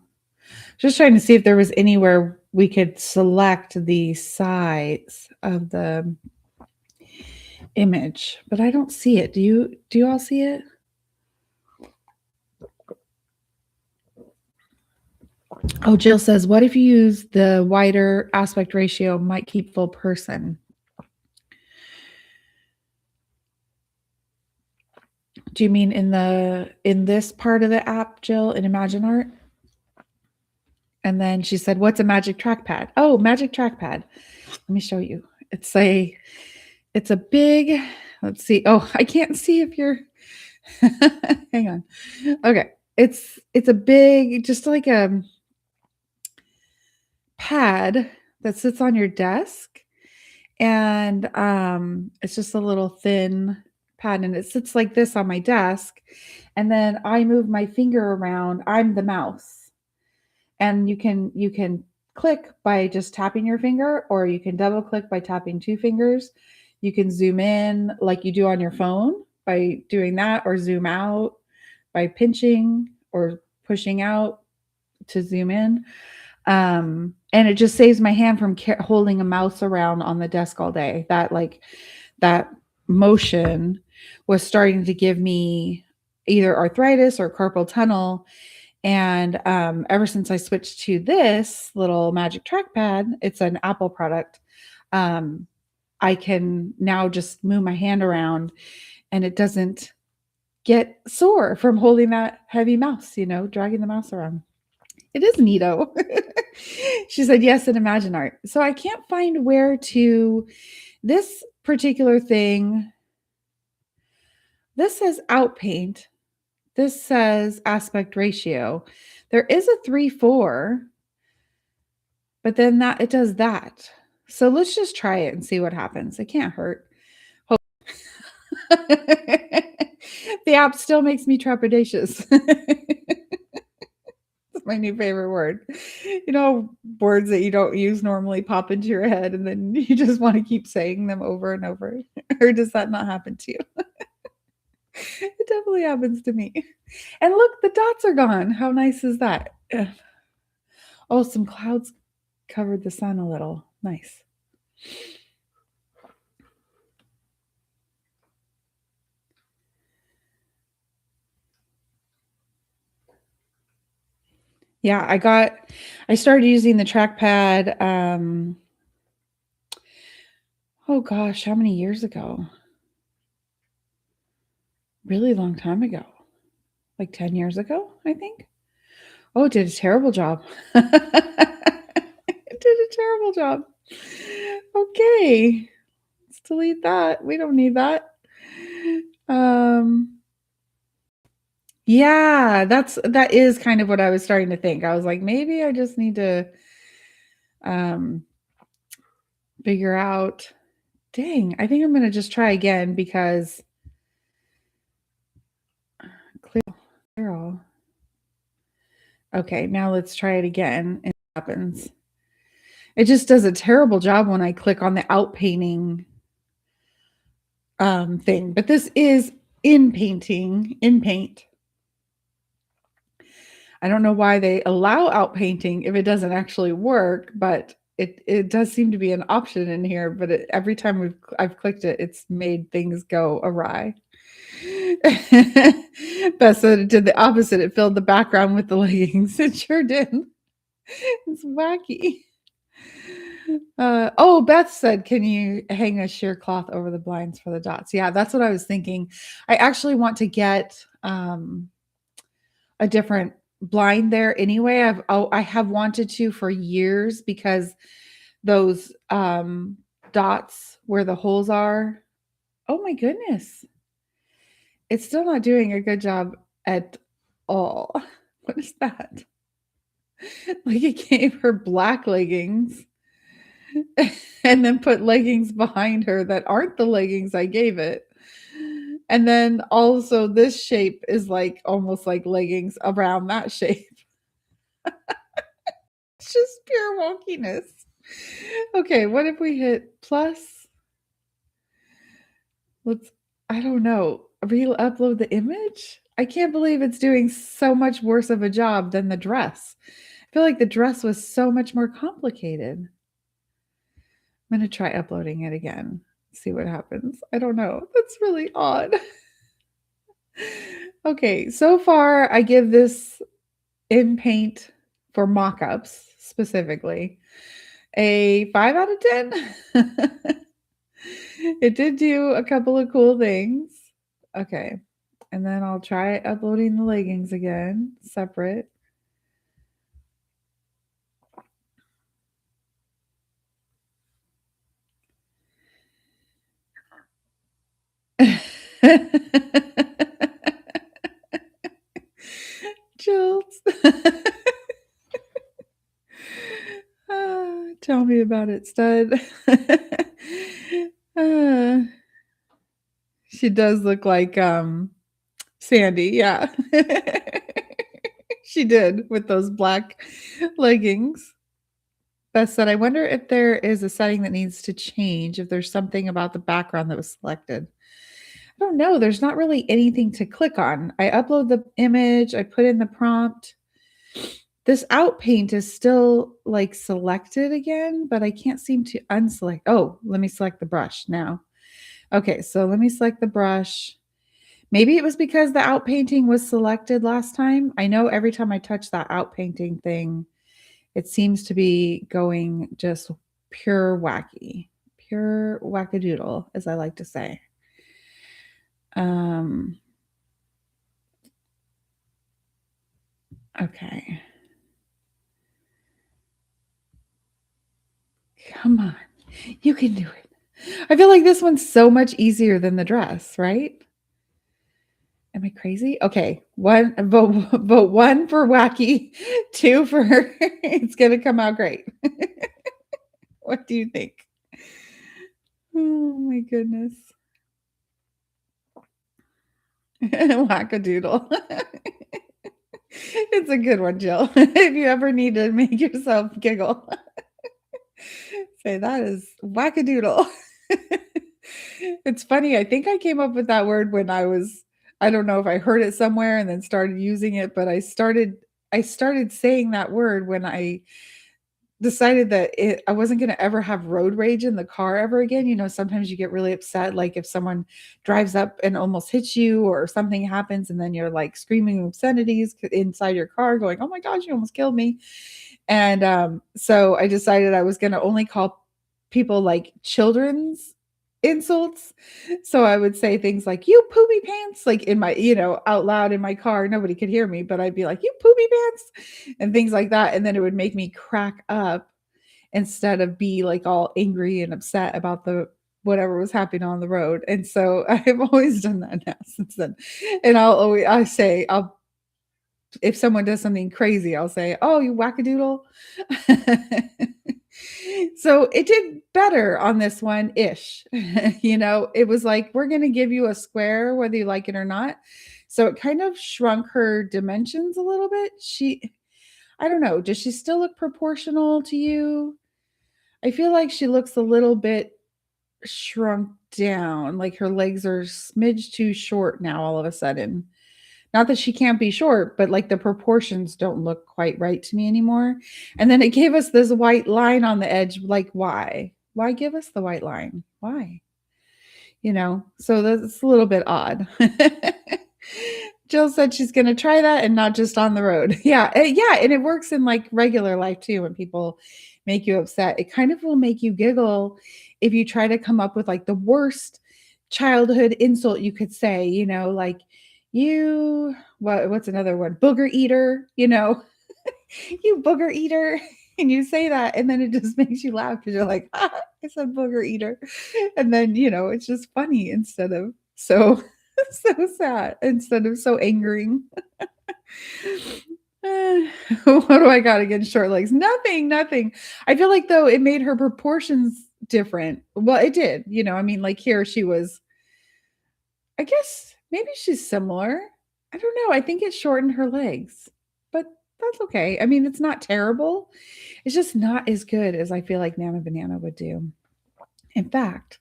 Just trying to see if there was anywhere we could select the size of the image, but I don't see it. Do you all see it? Oh, Jill says, what if you use the wider aspect ratio might keep full person? Do you mean in this part of the app, Jill, in Imagine.art? And then she said, what's a magic trackpad? Oh, magic trackpad. Let me show you. It's a big Let's see. Oh, I can't see if you're hang on. Okay. It's a big, just like a pad that sits on your desk, and it's just a little thin pad, and it sits like this on my desk, and then I move my finger around. I'm the mouse, and you can click by just tapping your finger, or you can double click by tapping two fingers. You can zoom in like you do on your phone by doing that, or zoom out by pinching or pushing out to zoom in. And it just saves my hand from holding a mouse around on the desk all day. That motion was starting to give me either arthritis or carpal tunnel. And ever since I switched to this little magic trackpad, it's an Apple product. Um, I can now just move my hand around, and it doesn't get sore from holding that heavy mouse, dragging the mouse around. It is neato. She said, yes, in Imagine Art. So I can't find where to, this particular thing, this says outpaint. This says aspect ratio. There is a 3:4, but then that it does that. So let's just try it and see what happens. It can't hurt. The app still makes me trepidatious. My new favorite word. Words that you don't use normally pop into your head, and then you just want to keep saying them over and over. Or does that not happen to you? It definitely happens to me. And look, the dots are gone. How nice is that? Oh, some clouds covered the sun a little. Nice. Yeah, I started using the trackpad, oh gosh, how many years ago? Really long time ago. Like 10 years ago, I think. Oh, it did a terrible job. It did a terrible job. Okay. Let's delete that. We don't need that. Um yeah, that is kind of what I was starting to think. I was like, maybe I just need to um figure out. Dang, I think I'm going to just try again because clear all. Okay, now let's try it again. And what happens? It just does a terrible job when I click on the outpainting thing. But this is in paint. I don't know why they allow outpainting if it doesn't actually work, but it does seem to be an option in here. But every time I've clicked it, it's made things go awry. Beth said it did the opposite. It filled the background with the leggings. It sure did. It's wacky. Oh, Beth said, can you hang a sheer cloth over the blinds for the dots? Yeah, that's what I was thinking. I actually want to get a different blind there anyway. I have wanted to for years because those dots where the holes are. Oh my goodness. It's still not doing a good job at all. What is that? Like it gave her black leggings and then put leggings behind her that aren't the leggings I gave it. And then also this shape is like almost like leggings around that shape. It's just pure wonkiness. Okay, what if we hit plus? I don't know, re-upload the image? I can't believe it's doing so much worse of a job than the dress. I feel like the dress was so much more complicated. I'm going to try uploading it again, see what happens. I don't know. That's really odd. Okay, so far I give this InPaint for mockups specifically a 5 out of 10. It did do a couple of cool things. Okay, and then I'll try uploading the leggings again, separate. Chills. Tell me about it, stud. Uh, she does look like Sandy, yeah. She did with those black leggings. Beth said, I wonder if there is a setting that needs to change, if there's something about the background that was selected. I don't know. There's not really anything to click on. I upload the image, I put in the prompt. This outpaint is still like selected again, but I can't seem to unselect. Oh, let me select the brush now. Okay, so let me select the brush. Maybe it was because the outpainting was selected last time. I know every time I touch that outpainting thing, it seems to be going just pure wacky, pure wackadoodle, as I like to say. Okay. Come on. You can do it. I feel like this one's so much easier than the dress, right? Am I crazy? Okay. Vote one for wacky, two for it's gonna come out great. What do you think? Oh my goodness. Wackadoodle. It's a good one, Jill. If you ever need to make yourself giggle, say that is wackadoodle. It's funny. I think I came up with that word when I don't know if I heard it somewhere and then started using it, but I started saying that word when I decided that I wasn't going to ever have road rage in the car ever again. You know, sometimes you get really upset, like if someone drives up and almost hits you or something happens, and then you're like screaming obscenities inside your car, going, "Oh my gosh, you almost killed me!" And so I decided I was going to only call people like children's insults. So I would say things like, "You poopy pants," like in my, out loud in my car. Nobody could hear me, but I'd be like, "You poopy pants," and things like that. And then it would make me crack up instead of be like all angry and upset about the whatever was happening on the road. And so I've always done that now since then. And I'll if someone does something crazy, I'll say, "Oh, you wackadoodle." So it did better on this one ish. It was like, we're going to give you a square whether you like it or not. So it kind of shrunk her dimensions a little bit. I don't know, does she still look proportional to you? I feel like she looks a little bit shrunk down, like her legs are smidge too short now all of a sudden. Not that she can't be short, but like the proportions don't look quite right to me anymore. And then it gave us this white line on the edge. Like, why? Why give us the white line? Why? So that's a little bit odd. Jill said she's going to try that and not just on the road. Yeah. Yeah. And it works in like regular life too. When people make you upset, it kind of will make you giggle if you try to come up with like the worst childhood insult you could say, like what's another one? Booger eater, you booger eater. And you say that, and then it just makes you laugh because you're like, I said booger eater. And then, it's just funny instead of so sad, instead of so angering. What do I got against short legs? Nothing. I feel like though it made her proportions different. Well, it did, like here she was, I guess maybe she's similar. I don't know. I think it shortened her legs, but that's okay. I mean, it's not terrible. It's just not as good as I feel like Nana Banana would do. In fact,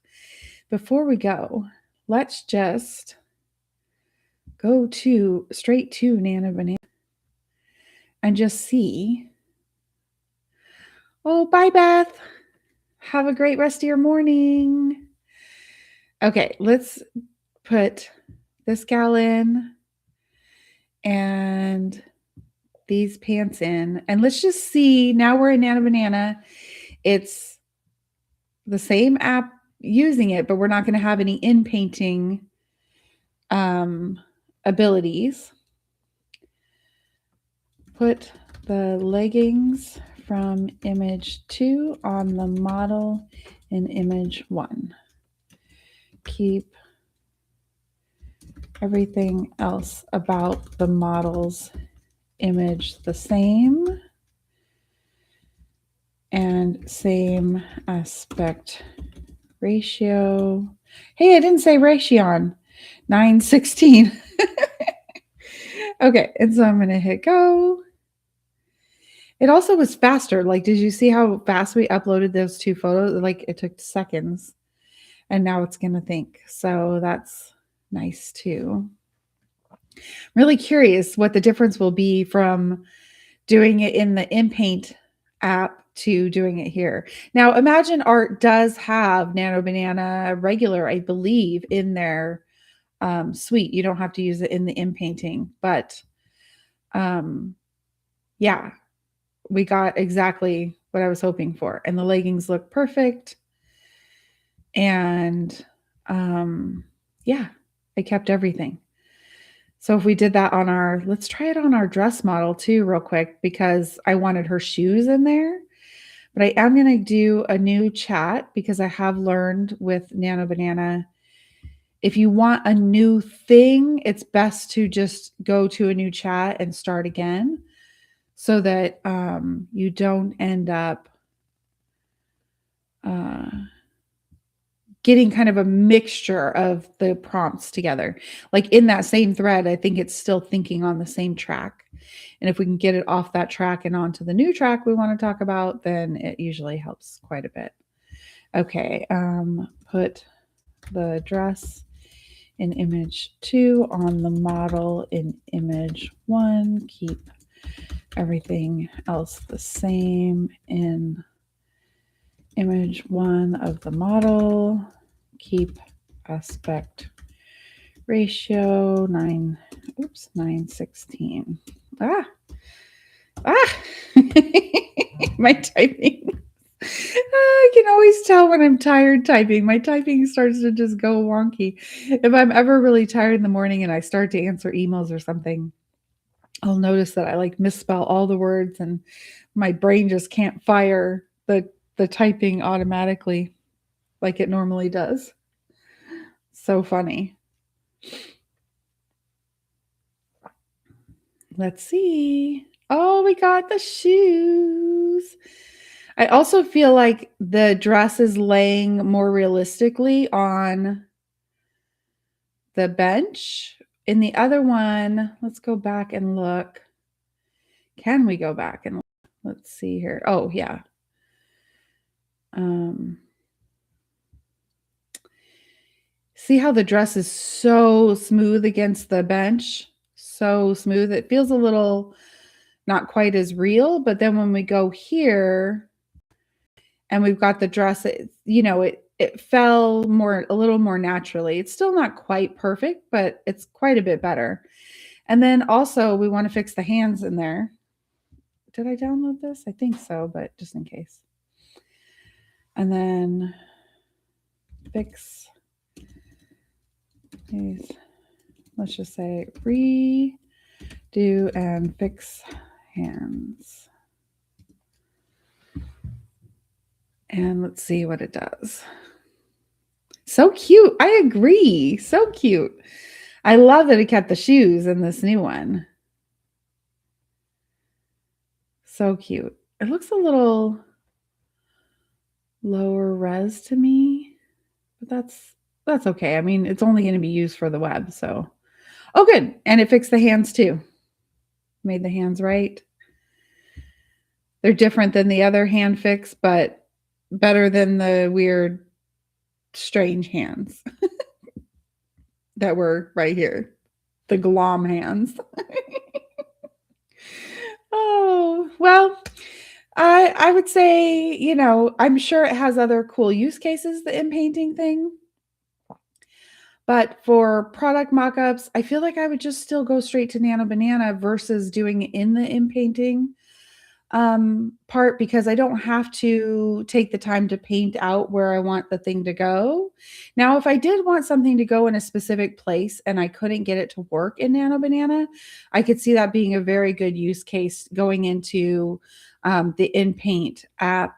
before we go, let's just go straight to Nana Banana and just see. Oh, bye, Beth. Have a great rest of your morning. Okay, let's put this gal in and these pants in. And let's just see. Now we're in Nana Banana. It's the same app using it, but we're not going to have any in-painting abilities. Put the leggings from image 2 on the model in image 1. Keep everything else about the model's image the same and same aspect ratio. Hey, I didn't say ratio. 9:16. Okay, and so I'm going to hit go. It also was faster. Like, did you see how fast we uploaded those two photos? Like, it took seconds, and now it's going to think. So that's nice too. Really curious what the difference will be from doing it in the InPaint app to doing it here. Now, Imagine.art does have Nano Banana regular, I believe, in their suite. You don't have to use it in the InPainting, but yeah, we got exactly what I was hoping for. And the leggings look perfect. And yeah, I kept everything. So if we did that on our, let's try it on our dress model too, real quick, because I wanted her shoes in there. But I am going to do a new chat because I have learned with Nano Banana, if you want a new thing, it's best to just go to a new chat and start again so that you don't end up getting kind of a mixture of the prompts together. Like in that same thread, I think it's still thinking on the same track. And if we can get it off that track and onto the new track we want to talk about, then it usually helps quite a bit. Okay, put the dress in image 2 on the model in image 1. Keep everything else the same in image 1 of the model. Keep aspect ratio 9:16. My typing. I can always tell when I'm tired typing. My typing starts to just go wonky. If I'm ever really tired in the morning and I start to answer emails or something, I'll notice that I like misspell all the words and my brain just can't fire the typing automatically like it normally does. So funny. Let's see. Oh, we got the shoes. I also feel like the dress is laying more realistically on the bench. In the other one, let's go back and look. Can we go back and look? Let's see here. Oh, yeah. See how the dress is so smooth against the bench? So smooth. It feels a little not quite as real, but then when we go here and we've got the dress, it fell a little more naturally. It's still not quite perfect, but it's quite a bit better. And then also we want to fix the hands in there. Did I download this? I think so, but just in case. And then fix these. Let's just say redo and fix hands. And let's see what it does. So cute. I agree. So cute. I love that it kept the shoes in this new one. So cute. It looks a little lower res to me, but that's okay. I mean, it's only going to be used for the web, so. Oh, good. And it fixed the hands too. Made the hands right. They're different than the other hand fix, but better than the weird, strange hands that were right here. The glom hands. Oh, well, I would say, I'm sure it has other cool use cases, the InPainting thing. But for product mockups, I feel like I would just still go straight to Nano Banana versus doing it in the InPainting part, because I don't have to take the time to paint out where I want the thing to go. Now, if I did want something to go in a specific place and I couldn't get it to work in Nano Banana, I could see that being a very good use case going into the InPaint app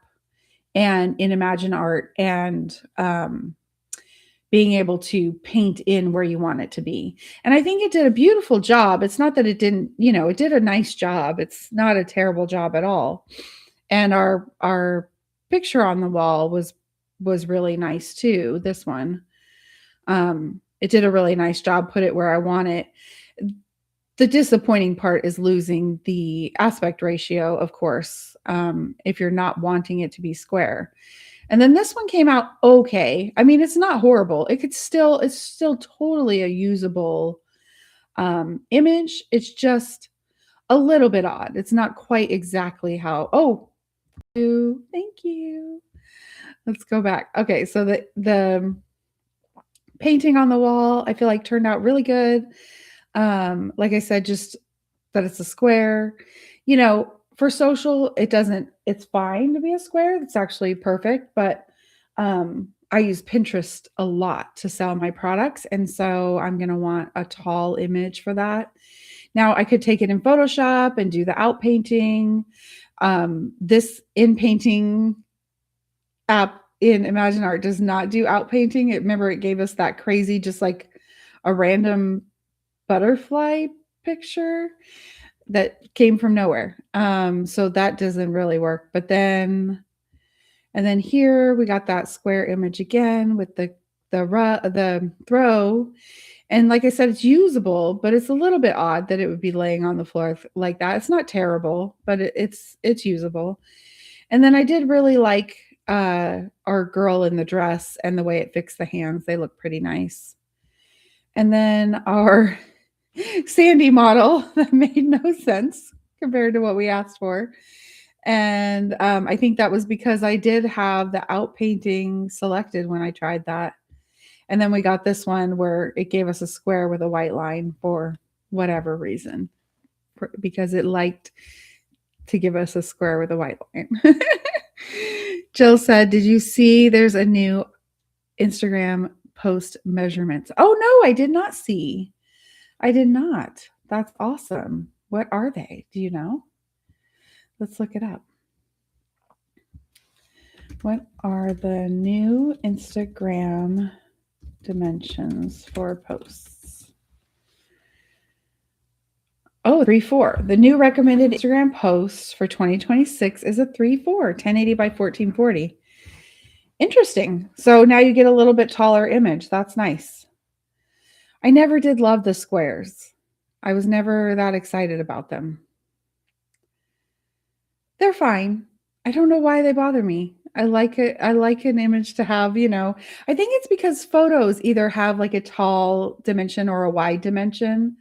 and in Imagine.art and being able to paint in where you want it to be. And I think it did a beautiful job. It's not that it didn't, it did a nice job. It's not a terrible job at all. And our picture on the wall was really nice too. This one. It did a really nice job, put it where I want it. The disappointing part is losing the aspect ratio, of course, if you're not wanting it to be square. And then this one came out okay. I mean, it's not horrible. It's still totally a usable image. It's just a little bit odd. It's not quite exactly how. Oh, thank you. Let's go back. Okay, so the painting on the wall, I feel like turned out really good. Like I said, just that it's a square. For social, it's fine to be a square. It's actually perfect, but I use Pinterest a lot to sell my products. And so I'm going to want a tall image for that. Now I could take it in Photoshop and do the outpainting. This InPainting app in Imagine.art does not do outpainting. Remember, it gave us that crazy, just like a random butterfly picture that came from nowhere. So that doesn't really work. But then, and then here we got that square image again with the throw. And like I said, it's usable, but it's a little bit odd that it would be laying on the floor like that. It's not terrible, but it's usable. And then I did really like our girl in the dress and the way it fixed the hands. They look pretty nice. And then our Sandy model that made no sense compared to what we asked for. And I think that was because I did have the outpainting selected when I tried that. And then we got this one where it gave us a square with a white line for whatever reason, because it liked to give us a square with a white line. Jill said, did you see there's a new Instagram post measurements? Oh, no, I did not see. I did not. That's awesome. What are they? Do you know? Let's look it up. What are the new Instagram dimensions for posts? Oh, 3:4. The new recommended Instagram post for 2026 is a 3:4, 1080 by 1440. Interesting. So now you get a little bit taller image. That's nice. I never did love the squares. I was never that excited about them. They're fine. I don't know why they bother me. I like it. I like an image to have, I think it's because photos either have like a tall dimension or a wide dimension.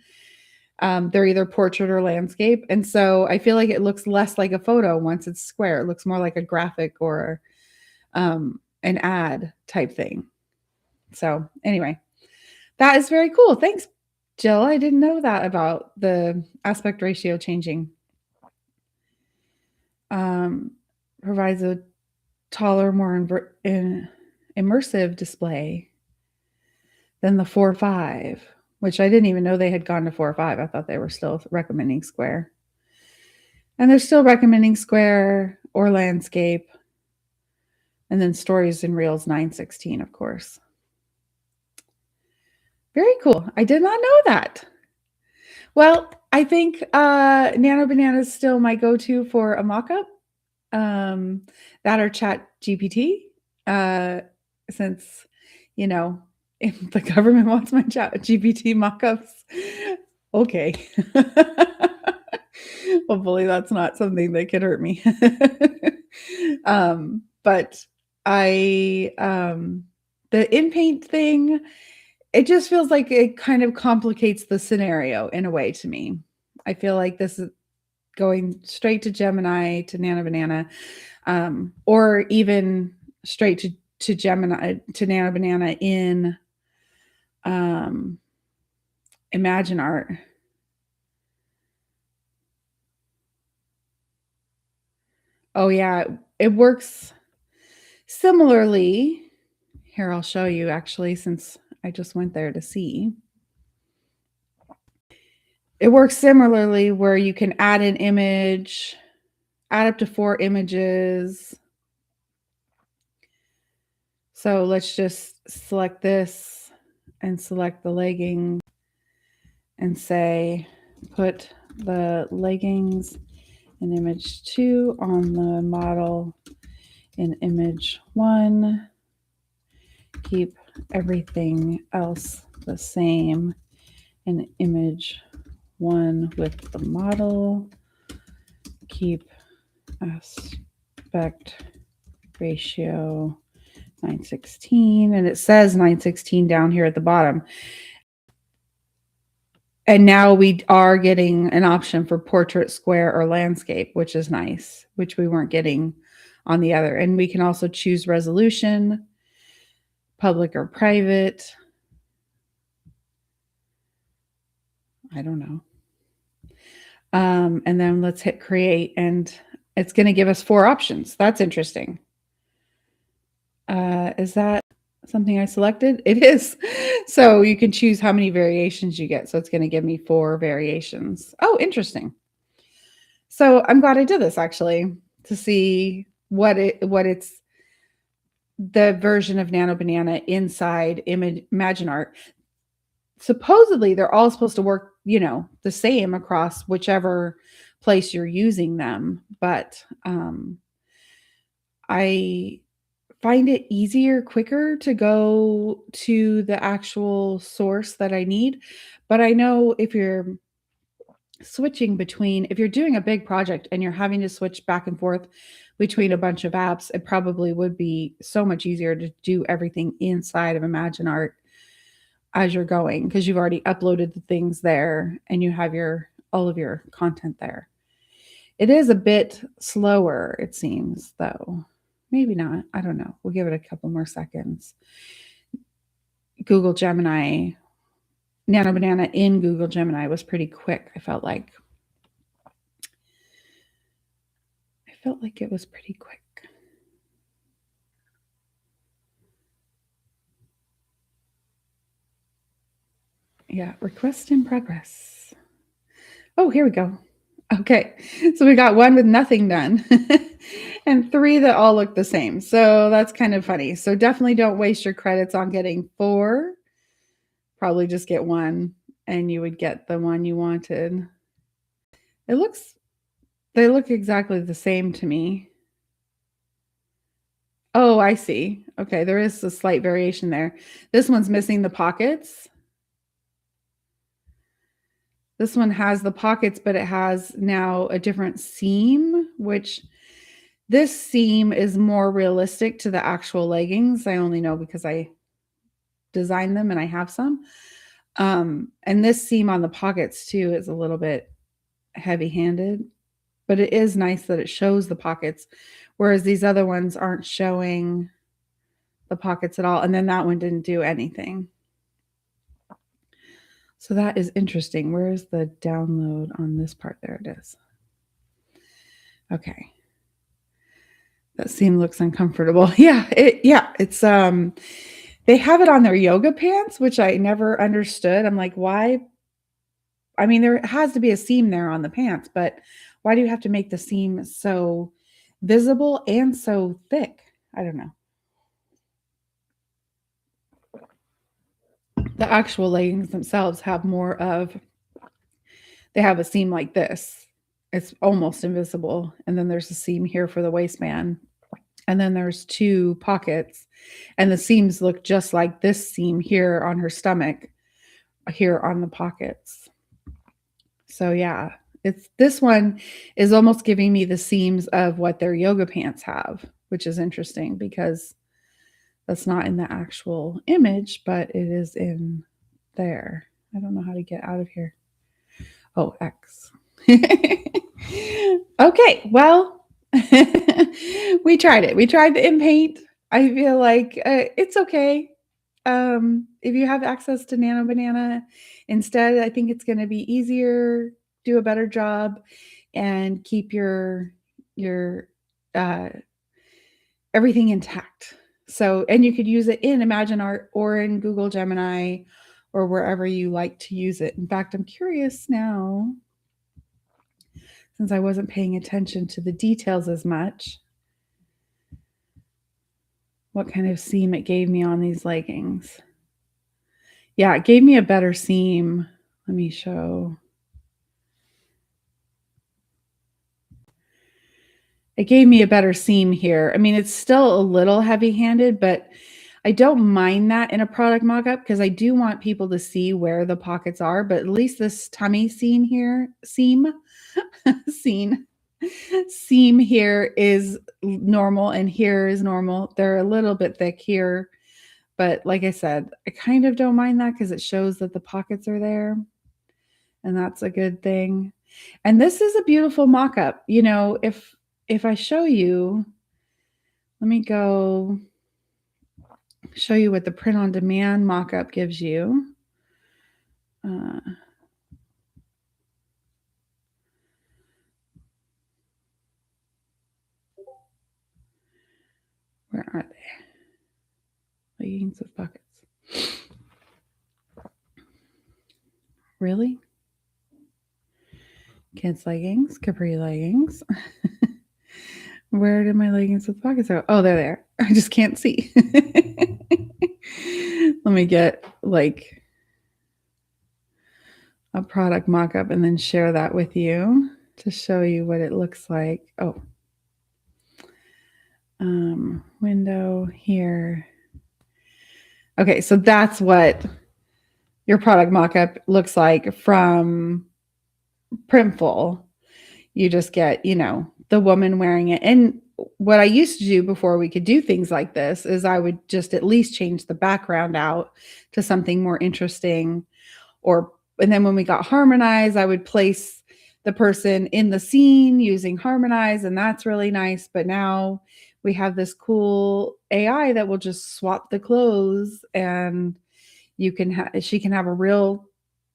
They're either portrait or landscape. And so I feel like it looks less like a photo once it's square. It looks more like a graphic or an ad type thing. So anyway, that is very cool. Thanks, Jill. I didn't know that about the aspect ratio changing. Provides a taller, more immersive display than the 4:5, which I didn't even know they had gone to 4:5. I thought they were still recommending square. And they're still recommending square or landscape. And then stories and reels 9:16, of course. Very cool. I did not know that. Well, I think Nano Banana is still my go-to for a mockup. That or Chat GPT. Since, if the government wants my Chat GPT mockups, okay. Hopefully that's not something that could hurt me. But the InPaint thing, it just feels like it kind of complicates the scenario in a way to me. I feel like this is going straight to Gemini, to Nano Banana, or even straight to Gemini, to Nano Banana in Imagine.art. Oh yeah, it works similarly. Here, I'll show you actually, since I just went there to see. It works similarly where you can add an image, add up to 4 images. So let's just select this and select the legging and say, put the leggings in image 2 on the model in image 1. Keep everything else the same in image 1 with the model. Keep aspect ratio 916, and it says 916 down here at the bottom. And now we are getting an option for portrait, square, or landscape, which is nice, which we weren't getting on the other. And we can also choose resolution, public or private. I don't know. And then let's hit create, and it's going to give us 4 options. That's interesting. Is that something I selected? It is. So you can choose how many variations you get. So it's going to give me 4 variations. Oh, interesting. So I'm glad I did this actually to see what it's the version of Nano Banana inside Imagine.art. Supposedly they're all supposed to work, the same across whichever place you're using them. But I find it easier, quicker to go to the actual source that I need. But I know if you're switching between, if you're doing a big project and you're having to switch back and forth between a bunch of apps, it probably would be so much easier to do everything inside of Imagine.art as you're going, because you've already uploaded the things there and you have all of your content there. It is a bit slower, it seems, though. Maybe not. I don't know. We'll give it a couple more seconds. Google Gemini, Nano Banana in Google Gemini was pretty quick, I felt like. It was pretty quick. Yeah, request in progress. Oh, here we go. Okay, so we got 1 with nothing done and 3 that all look the same. So that's kind of funny. So definitely don't waste your credits on getting 4. Probably just get 1 and you would get the one you wanted. They look exactly the same to me. Oh, I see. Okay, there is a slight variation there. This one's missing the pockets. This one has the pockets, but it has now a different seam, which this seam is more realistic to the actual leggings. I only know because I designed them and I have some. And this seam on the pockets too is a little bit heavy-handed, but it is nice that it shows the pockets, whereas these other ones aren't showing the pockets at all. And then that one didn't do anything. So that is interesting. Where is the download on this part? There it is. Okay. That seam looks uncomfortable. Yeah, it's they have it on their yoga pants, which I never understood. I'm like, why? I mean, there has to be a seam there on the pants, but why do you have to make the seam so visible and so thick? I don't know. The actual leggings themselves have they have a seam like this. It's almost invisible. And then there's a seam here for the waistband. And then there's 2 pockets. And the seams look just like this seam here on her stomach, here on the pockets. So yeah, this one is almost giving me the seams of what their yoga pants have, which is interesting because that's not in the actual image, but it is in there. I don't know how to get out of here. Oh, X. Okay, well, we tried it. We tried the InPaint. I feel like it's okay. If you have access to Nano Banana instead, I think it's going to be easier, do a better job, and keep your everything intact. So, and you could use it in Imagine.art or in Google Gemini or wherever you like to use it. In fact, I'm curious now, since I wasn't paying attention to the details as much, what kind of seam it gave me on these leggings. Yeah, it gave me a better seam. Let me show. It gave me a better seam here. I mean, it's still a little heavy-handed, but I don't mind that in a product mock-up because I do want people to see where the pockets are, but at least this tummy seam here, seam here is normal and here is normal. They're a little bit thick here, but like I said, I kind of don't mind that because it shows that the pockets are there, and that's a good thing. And this is a beautiful mock-up. You know, if I show you, let me go show you what the print on demand mock-up gives you. Where are they? Leggings with pockets. Really? Kids leggings, capri leggings. Where did my leggings with pockets go? Oh, they're there. I just can't see. Let me get like a product mock-up and then share that with you to show you what it looks like. Oh, window here. Okay, so that's what your product mock-up looks like from Printful. You just get, you know, the woman wearing it. And what I used to do before we could do things like this is I would just at least change the background out to something more interesting. And then when we got Harmonize, I would place the person in the scene using Harmonize, and that's really nice. But now we have this cool AI that will just swap the clothes, and she can have a real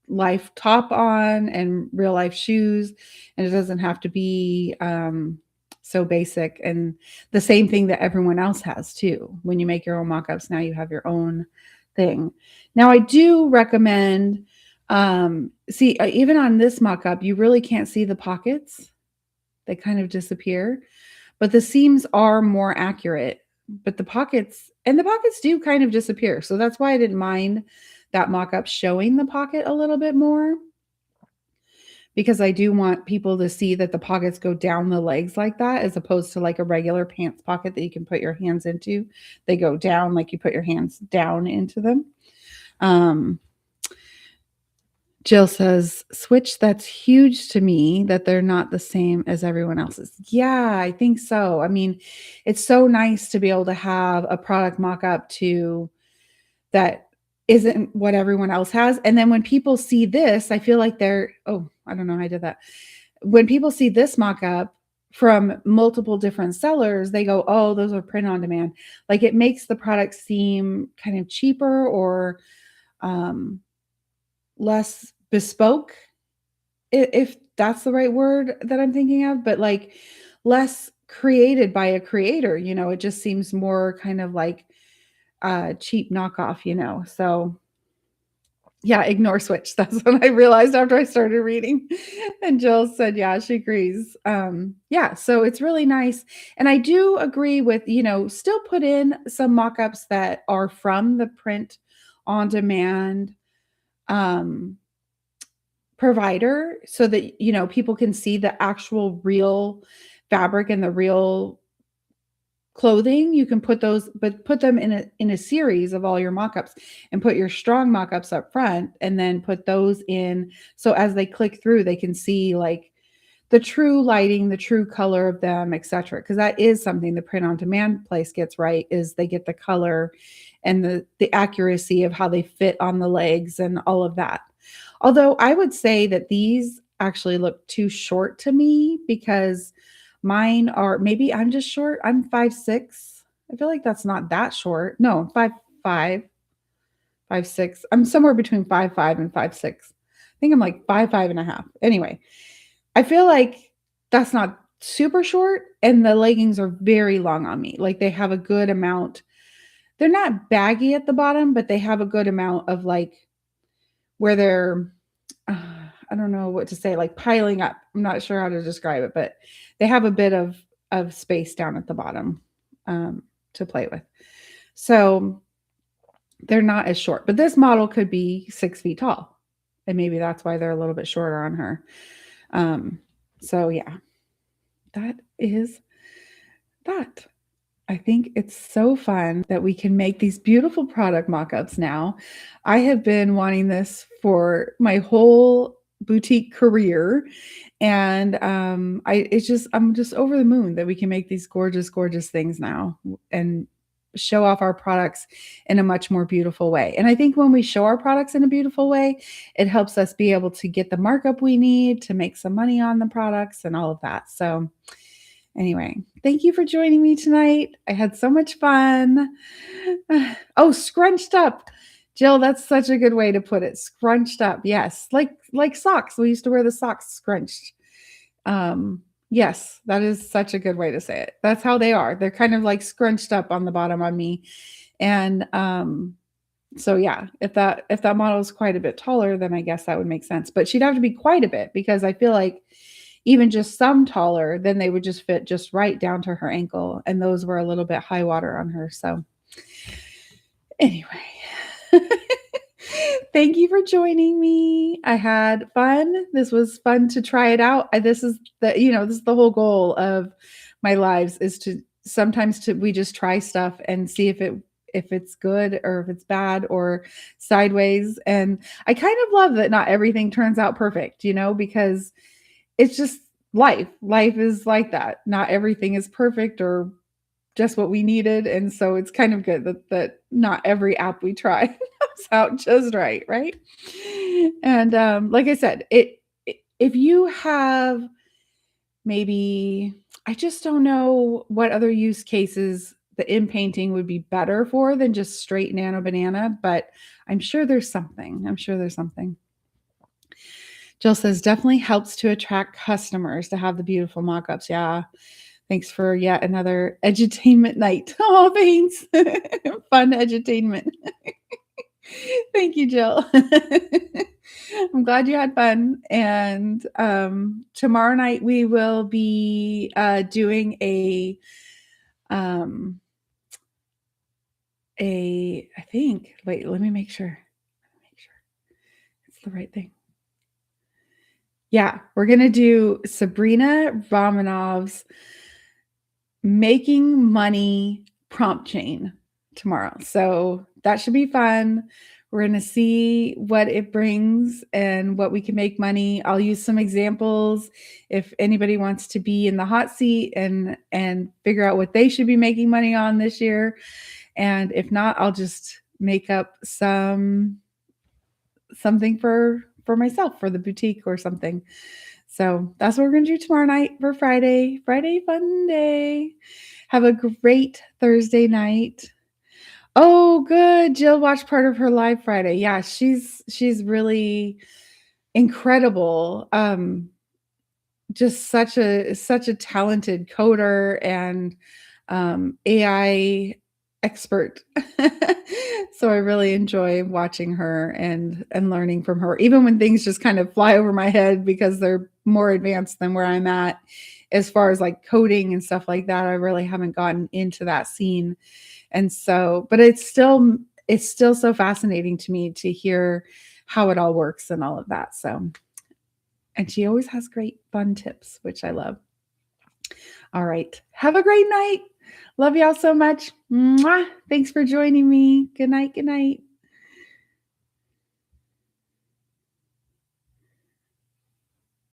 life top on and real life shoes, and it doesn't have to be so basic. And the same thing that everyone else has too. When you make your own mock-ups, now you have your own thing. Now I do recommend even on this mock-up, you really can't see the pockets. They kind of disappear, but the seams are more accurate. But the pockets do kind of disappear. So that's why I didn't mind that mock-up showing the pocket a little bit more, because I do want people to see that the pockets go down the legs like that, as opposed to like a regular pants pocket that you can put your hands into. They go down like you put your hands down into them. Jill says, switch, that's huge to me that they're not the same as everyone else's. Yeah, I think so. I mean, it's so nice to be able to have a product mock-up that isn't what everyone else has. And then when people see this, I feel like I don't know how I did that. When people see this mock-up from multiple different sellers, they go, oh, those are print on demand. Like, it makes the product seem kind of cheaper or less bespoke, if that's the right word that I'm thinking of, but like less created by a creator. You know, it just seems more kind of like cheap knockoff, you know. So yeah, ignore switch. That's what I realized after I started reading. And Jill said, yeah, she agrees. Yeah, so it's really nice. And I do agree with, you know, still put in some mock-ups that are from the print on demand provider, so that, you know, people can see the actual real fabric and the real clothing. You can put those, but put them in a series of all your mock-ups, and put your strong mock-ups up front, and then put those in, so as they click through, they can see like the true lighting, the true color of them, etc. Because that is something the print on demand place gets right, is they get the color and the accuracy of how they fit on the legs and all of that. Although I would say that these actually look too short to me, because mine are, maybe I'm just short. I'm 5'6". I feel like that's not that short. No, 5'5", 5'6". I'm somewhere between 5'5" and 5'6". I think I'm like 5'5" and a half. Anyway, I feel like that's not super short, and the leggings are very long on me. Like, they have a good amount. They're not baggy at the bottom, but they have a good amount of like where they're, I don't know what to say, like piling up. I'm not sure how to describe it, but they have a bit of space down at the bottom to play with. So they're not as short, but this model could be 6 feet tall. And maybe that's why they're a little bit shorter on her. So yeah, that is that. I think it's so fun that we can make these beautiful product mock-ups now. I have been wanting this for my whole boutique career, and I'm just over the moon that we can make these gorgeous, gorgeous things now and show off our products in a much more beautiful way. And I think when we show our products in a beautiful way, it helps us be able to get the markup we need to make some money on the products and all of that. So anyway, thank you for joining me tonight. I had so much fun. Oh, scrunched up. Jill, that's such a good way to put it. Scrunched up. Yes. Like socks. We used to wear the socks scrunched. Yes, that is such a good way to say it. That's how they are. They're kind of like scrunched up on the bottom on me. And so yeah, if that model is quite a bit taller, then I guess that would make sense. But she'd have to be quite a bit, because I feel like even just some taller, then they would just fit just right down to her ankle. And those were a little bit high water on her. So anyway, thank you for joining me. I had fun. This was fun to try it out. This is the whole goal of my lives, is to sometimes we just try stuff and see if it's good or if it's bad or sideways. And I kind of love that not everything turns out perfect, because it's just life. Life is like that. Not everything is perfect or just what we needed. And so it's kind of good that not every app we try comes out just right, right? And like I said, if you have maybe, I just don't know what other use cases the inpainting would be better for than just straight nano banana, but I'm sure there's something. Jill says, definitely helps to attract customers to have the beautiful mock-ups. Yeah. Thanks for yet another edutainment night. Oh, thanks. Fun edutainment. Thank you, Jill. I'm glad you had fun. And tomorrow night we will be doing I think, wait, let me make sure it's the right thing. Yeah, we're going to do Sabrina Romanov's Making Money prompt chain tomorrow. So that should be fun. We're going to see what it brings and what we can make money. I'll use some examples if anybody wants to be in the hot seat and figure out what they should be making money on this year. And if not, I'll just make up something for myself, for the boutique or something. So that's what we're going to do tomorrow night for Friday. Friday fun day. Have a great Thursday night. Oh, good. Jill watched part of her live Friday. Yeah, she's really incredible. Just such a talented coder and AI expert. So I really enjoy watching her and learning from her, even when things just kind of fly over my head because they're more advanced than where I'm at as far as like coding and stuff like that. I really haven't gotten into that scene. And so, but it's still so fascinating to me to hear how it all works and all of that. So, and she always has great fun tips, which I love. All right. Have a great night. Love y'all so much. Mwah. Thanks for joining me. Good night. Good night.